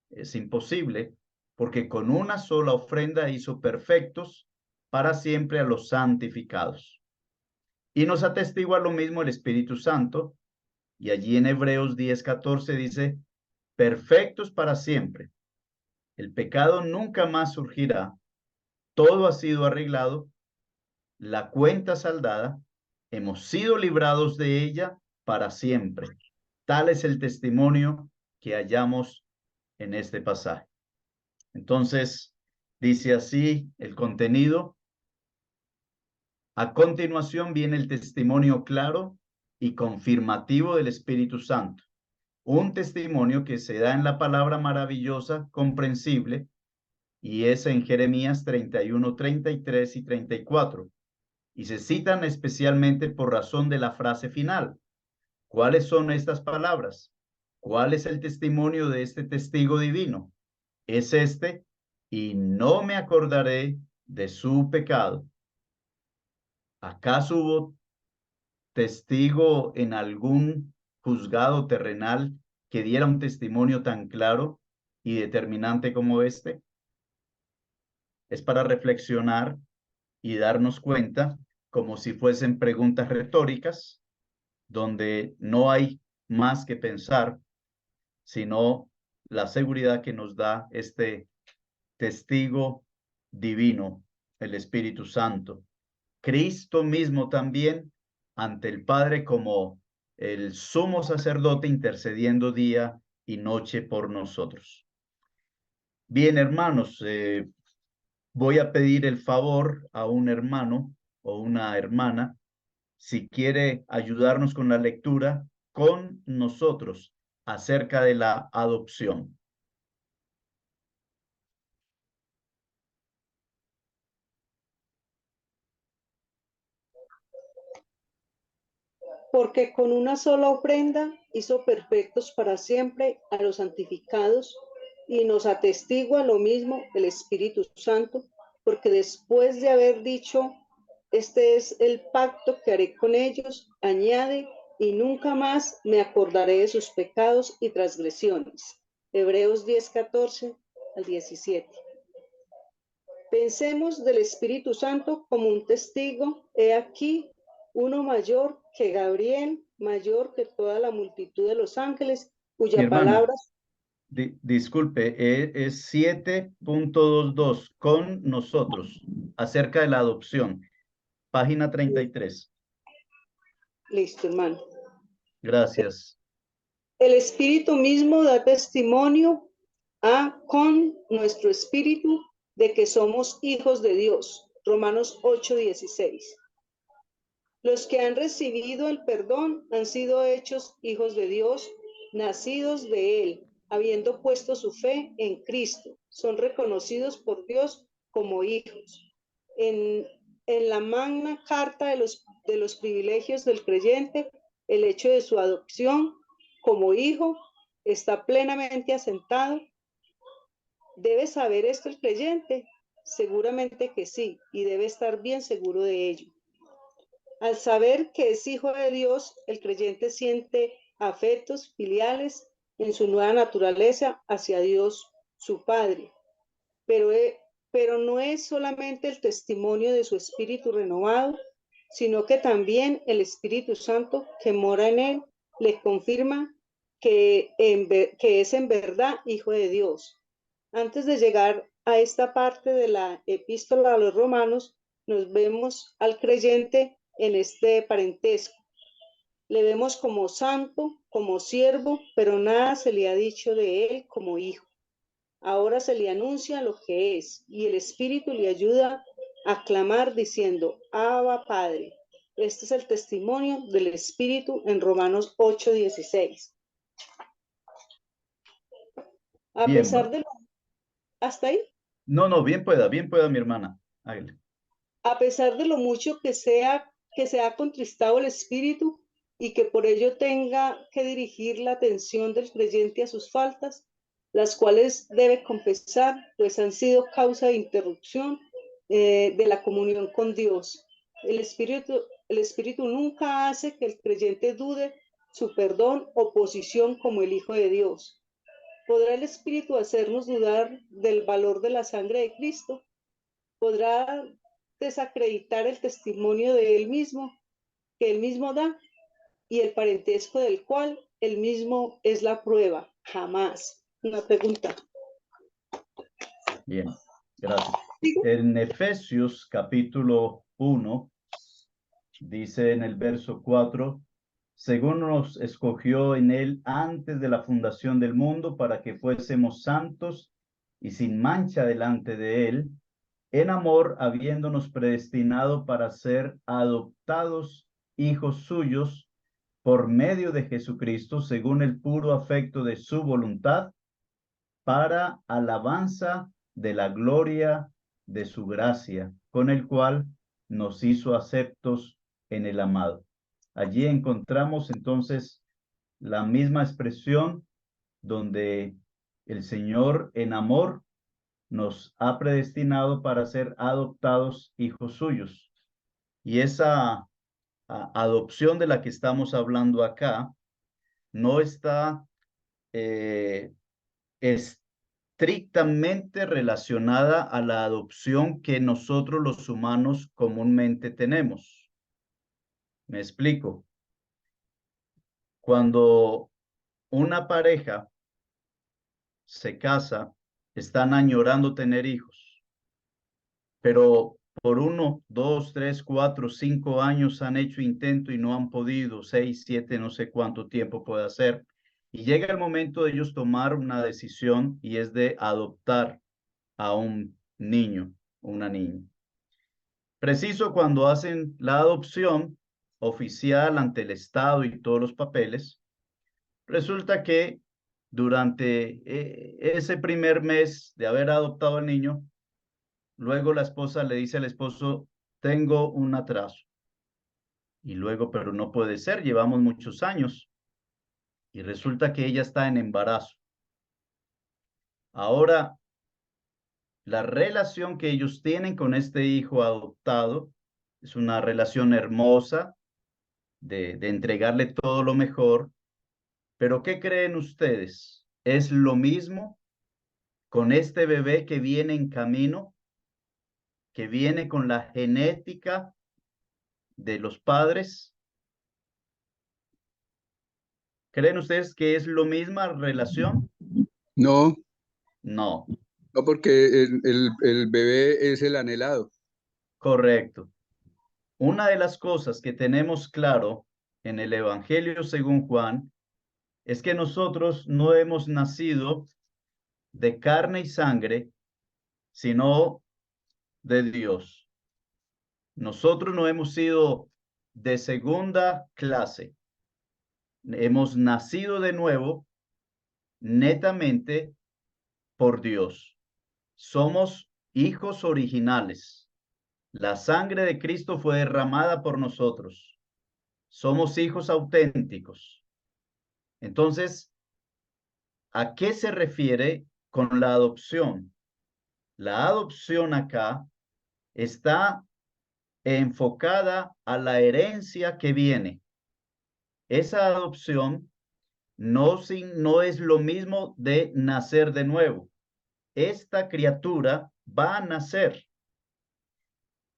Es imposible, porque con una sola ofrenda hizo perfectos para siempre a los santificados. Y nos atestigua lo mismo el Espíritu Santo, y allí en Hebreos 10:14 dice, perfectos para siempre. El pecado nunca más surgirá, todo ha sido arreglado, la cuenta saldada, hemos sido librados de ella para siempre. Tal es el testimonio que hallamos en este pasaje. Entonces, dice así el contenido. A continuación viene el testimonio claro y confirmativo del Espíritu Santo. Un testimonio que se da en la palabra maravillosa, comprensible, y es en Jeremías 31, 33 y 34. Y se citan especialmente por razón de la frase final. ¿Cuáles son estas palabras? ¿Cuál es el testimonio de este testigo divino? Es este, y no me acordaré de su pecado. ¿Acaso hubo testigo en algún juzgado terrenal que diera un testimonio tan claro y determinante como este? Es para reflexionar y darnos cuenta, como si fuesen preguntas retóricas, donde no hay más que pensar, sino la seguridad que nos da este testigo divino, el Espíritu Santo. Cristo mismo también ante el Padre como el sumo sacerdote intercediendo día y noche por nosotros. Bien, hermanos, voy a pedir el favor a un hermano o una hermana si quiere ayudarnos con la lectura con nosotros acerca de la adopción. Porque con una sola ofrenda hizo perfectos para siempre a los santificados, y nos atestigua lo mismo el Espíritu Santo, porque después de haber dicho, este es el pacto que haré con ellos, añade, y nunca más me acordaré de sus pecados y transgresiones. Hebreos 10:14 al 17. Pensemos del Espíritu Santo como un testigo. He aquí uno mayor que Gabriel, mayor que toda la multitud de los ángeles, Mi cuya hermana, palabra... disculpe, es 7.22 con nosotros acerca de la adopción, página 33. Listo, hermano. Gracias. El Espíritu mismo da testimonio con nuestro espíritu de que somos hijos de Dios. Romanos 8:16. Los que han recibido el perdón han sido hechos hijos de Dios, nacidos de Él, habiendo puesto su fe en Cristo. Son reconocidos por Dios como hijos. En la magna carta de los privilegios del creyente, el hecho de su adopción como hijo está plenamente asentado. ¿Debe saber esto el creyente? Seguramente que sí, y debe estar bien seguro de ello. Al saber que es hijo de Dios, el creyente siente afectos filiales en su nueva naturaleza hacia Dios, su Padre. Pero, pero no es solamente el testimonio de su espíritu renovado, sino que también el Espíritu Santo que mora en él le confirma que es en verdad hijo de Dios. Antes de llegar a esta parte de la epístola a los romanos, nos vemos al creyente en este parentesco. Le vemos como santo, como siervo, pero nada se le ha dicho de él como hijo. Ahora se le anuncia lo que es, y el Espíritu le ayuda a clamar diciendo, Abba Padre. Este es el testimonio del Espíritu en Romanos 8:16. A Bien, pesar de lo... ¿Hasta ahí? no, bien pueda mi hermana. Hágale. A pesar de lo mucho que se ha contristado el espíritu y que por ello tenga que dirigir la atención del creyente a sus faltas, las cuales debe confesar, pues han sido causa de interrupción de la comunión con Dios. El espíritu nunca hace que el creyente dude su perdón o posición como el Hijo de Dios. ¿Podrá el espíritu hacernos dudar del valor de la sangre de Cristo? ¿Podrá desacreditar el testimonio de él mismo, que él mismo da, y el parentesco del cual él mismo es la prueba? Jamás. Una pregunta. Bien, gracias. ¿Sigo? En Efesios capítulo 1, dice en el verso 4, según nos escogió en él antes de la fundación del mundo para que fuésemos santos y sin mancha delante de él, en amor, habiéndonos predestinado para ser adoptados hijos suyos por medio de Jesucristo, según el puro afecto de su voluntad, para alabanza de la gloria de su gracia, con el cual nos hizo aceptos en el amado. Allí encontramos entonces la misma expresión donde el Señor en amor nos ha predestinado para ser adoptados hijos suyos. Y esa adopción de la que estamos hablando acá no está estrictamente relacionada a la adopción que nosotros los humanos comúnmente tenemos. Me explico. Cuando una pareja se casa, están añorando tener hijos, pero por 1, 2, 3, 4, 5 años han hecho intento y no han podido, 6, 7, no sé cuánto tiempo puede hacer. Y llega el momento de ellos tomar una decisión y es de adoptar a un niño, una niña. Preciso cuando hacen la adopción, oficial ante el Estado y todos los papeles, resulta que durante ese primer mes de haber adoptado al niño, luego la esposa le dice al esposo, tengo un atraso. Y luego, pero no puede ser, llevamos muchos años. Y resulta que ella está en embarazo. Ahora, la relación que ellos tienen con este hijo adoptado es una relación hermosa de entregarle todo lo mejor. Pero ¿qué creen ustedes? ¿Es lo mismo con este bebé que viene en camino, que viene con la genética de los padres? ¿Creen ustedes que es la misma relación? No, No, no porque el bebé es el anhelado. correcto. Una de las cosas que tenemos claro en el Evangelio según Juan es que nosotros no hemos nacido de carne y sangre, sino de Dios. Nosotros no hemos sido de segunda clase. Hemos nacido de nuevo netamente por Dios. Somos hijos originales. La sangre de Cristo fue derramada por nosotros. Somos hijos auténticos. Entonces, ¿a qué se refiere con la adopción? La adopción acá está enfocada a la herencia que viene. Esa adopción no es lo mismo de nacer de nuevo. Esta criatura va a nacer.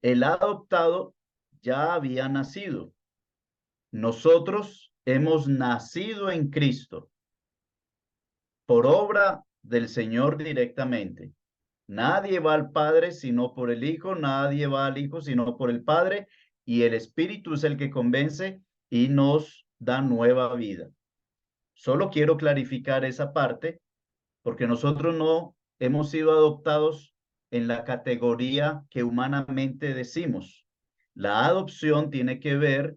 El adoptado ya había nacido. Nosotros hemos nacido en Cristo por obra del Señor directamente. Nadie va al Padre sino por el Hijo, nadie va al Hijo sino por el Padre, y el Espíritu es el que convence y nos da nueva vida. Solo quiero clarificar esa parte porque nosotros no hemos sido adoptados en la categoría que humanamente decimos. La adopción tiene que ver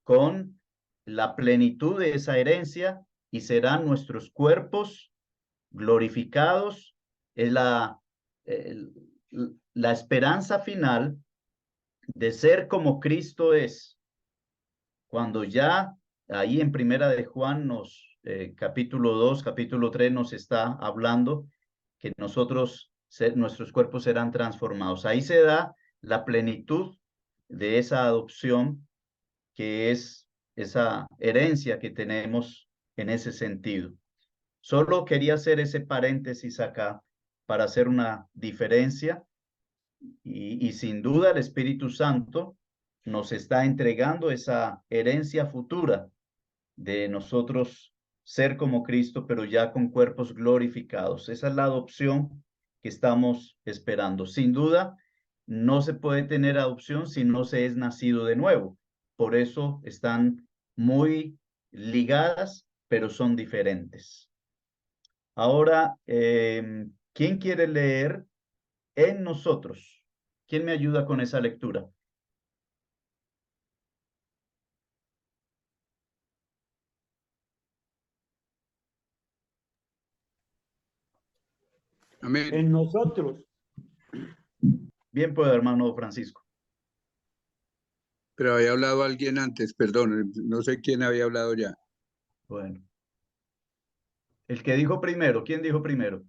con la plenitud de esa herencia y serán nuestros cuerpos glorificados. Es la esperanza final de ser como Cristo es. Cuando ya ahí en Primera de Juan capítulo 2, capítulo 3 nos está hablando que nuestros cuerpos serán transformados. Ahí se da la plenitud de esa adopción, que es esa herencia que tenemos en ese sentido. Solo quería hacer ese paréntesis acá para hacer una diferencia y sin duda el Espíritu Santo nos está entregando esa herencia futura de nosotros ser como Cristo, pero ya con cuerpos glorificados. Esa es la adopción que estamos esperando. Sin duda, no se puede tener adopción si no se es nacido de nuevo. Por eso están muy ligadas, pero son diferentes. Ahora, ¿quién quiere leer en nosotros? ¿Quién me ayuda con esa lectura? Amén. En nosotros. Bien, pues, hermano Francisco. Pero había hablado alguien antes, perdón, no sé quién había hablado ya. Bueno. El que dijo primero, ¿quién dijo primero?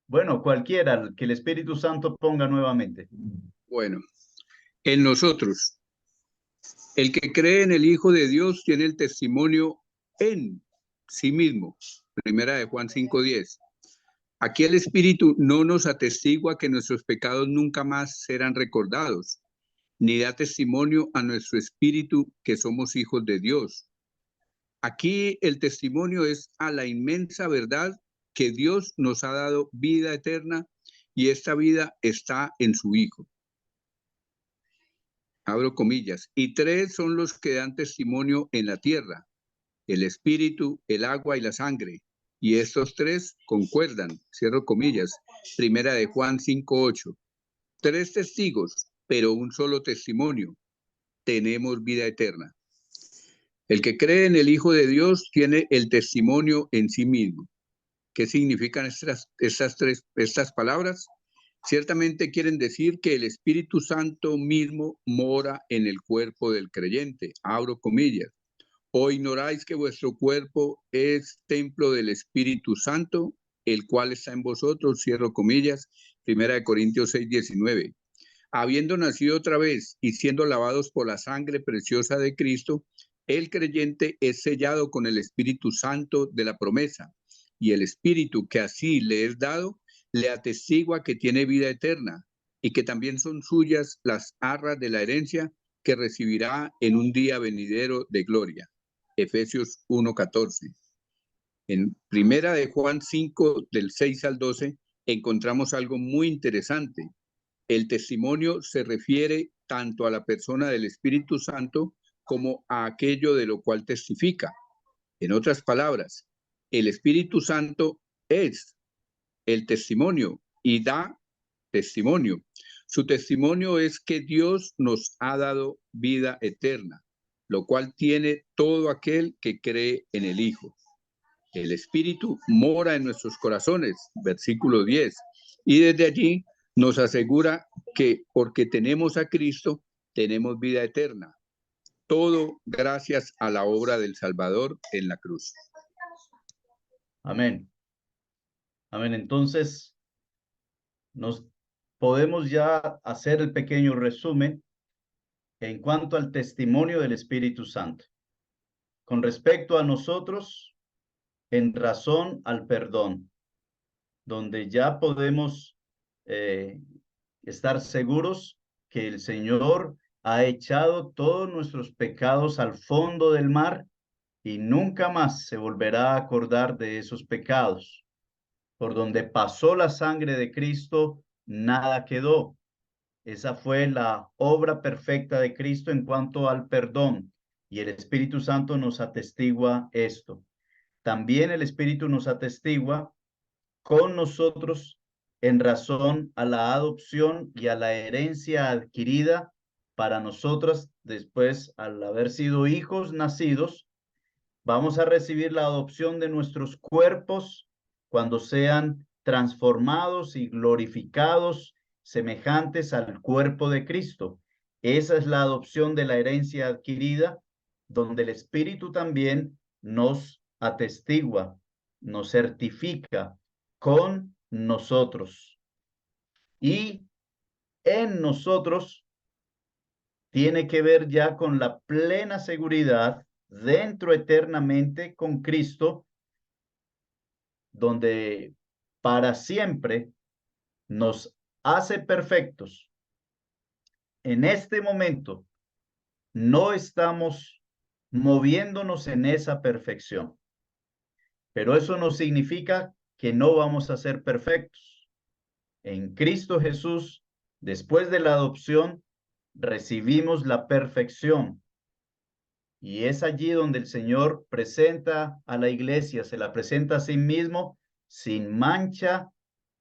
Bueno, cualquiera, que el Espíritu Santo ponga nuevamente. Bueno, en nosotros. El que cree en el Hijo de Dios tiene el testimonio en sí mismo. Primera de Juan 5:10. Aquí el Espíritu no nos atestigua que nuestros pecados nunca más serán recordados, ni da testimonio a nuestro espíritu que somos hijos de Dios. Aquí el testimonio es a la inmensa verdad que Dios nos ha dado vida eterna y esta vida está en su Hijo. Abro comillas. Y tres son los que dan testimonio en la tierra: el espíritu, el agua y la sangre. Y estos tres concuerdan. Cierro comillas. Primera de Juan 5:8. Tres testigos, pero un solo testimonio: tenemos vida eterna. El que cree en el Hijo de Dios tiene el testimonio en sí mismo. ¿Qué significan estas palabras? Ciertamente quieren decir que el Espíritu Santo mismo mora en el cuerpo del creyente. Abro comillas. ¿O ignoráis que vuestro cuerpo es templo del Espíritu Santo, el cual está en vosotros? Cierro comillas. 1 Corintios 6:19. Habiendo nacido otra vez y siendo lavados por la sangre preciosa de Cristo, el creyente es sellado con el Espíritu Santo de la promesa, y el Espíritu que así le es dado le atestigua que tiene vida eterna y que también son suyas las arras de la herencia que recibirá en un día venidero de gloria. Efesios 1:14. En Primera de Juan 5, del 6 al 12, encontramos algo muy interesante. El testimonio se refiere tanto a la persona del Espíritu Santo como a aquello de lo cual testifica. En otras palabras, el Espíritu Santo es el testimonio y da testimonio. Su testimonio es que Dios nos ha dado vida eterna, lo cual tiene todo aquel que cree en el Hijo. El Espíritu mora en nuestros corazones, versículo 10, y desde allí nos asegura que porque tenemos a Cristo, tenemos vida eterna. Todo gracias a la obra del Salvador en la cruz. Amén. Amén. Entonces, nos podemos ya hacer el pequeño resumen en cuanto al testimonio del Espíritu Santo. Con respecto a nosotros, en razón al perdón, donde ya podemos estar seguros que el Señor ha echado todos nuestros pecados al fondo del mar y nunca más se volverá a acordar de esos pecados. Por donde pasó la sangre de Cristo, nada quedó. Esa fue la obra perfecta de Cristo en cuanto al perdón, y el Espíritu Santo nos atestigua esto. También el Espíritu nos atestigua con nosotros en razón a la adopción y a la herencia adquirida para nosotros después, al haber sido hijos nacidos. Vamos a recibir la adopción de nuestros cuerpos cuando sean transformados y glorificados semejantes al cuerpo de Cristo. Esa es la adopción de la herencia adquirida, donde el Espíritu también nos atestigua, nos certifica con nosotros. Y en nosotros tiene que ver ya con la plena seguridad dentro eternamente con Cristo, donde para siempre nos hace perfectos. En este momento no estamos moviéndonos en esa perfección, pero eso no significa que no vamos a ser perfectos. En Cristo Jesús, después de la adopción, recibimos la perfección. Y es allí donde el Señor presenta a la iglesia, se la presenta a sí mismo sin mancha,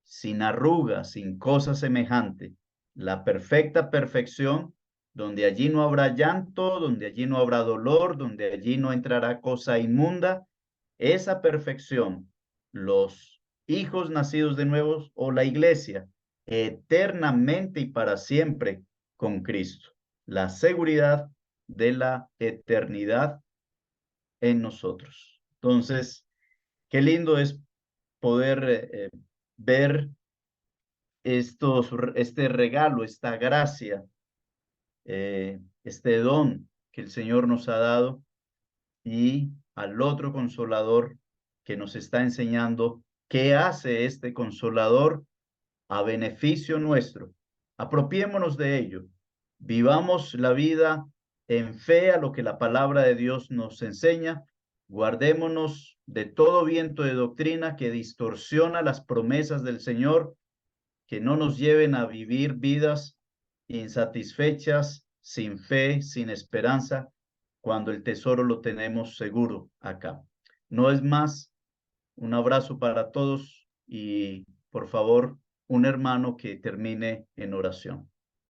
sin arruga, sin cosa semejante. La perfecta perfección, donde allí no habrá llanto, donde allí no habrá dolor, donde allí no entrará cosa inmunda. Esa perfección, los hijos nacidos de nuevo o la iglesia, eternamente y para siempre con Cristo. La seguridad de la eternidad en nosotros. Entonces, qué lindo es poder ver este regalo, esta gracia, este don que el Señor nos ha dado, y al otro consolador que nos está enseñando qué hace este consolador a beneficio nuestro. Apropiémonos de ello. Vivamos la vida en fe a lo que la palabra de Dios nos enseña. Guardémonos de todo viento de doctrina que distorsiona las promesas del Señor, que no nos lleven a vivir vidas insatisfechas, sin fe, sin esperanza, cuando el tesoro lo tenemos seguro acá. No es más. Un abrazo para todos y, por favor, un hermano que termine en oración.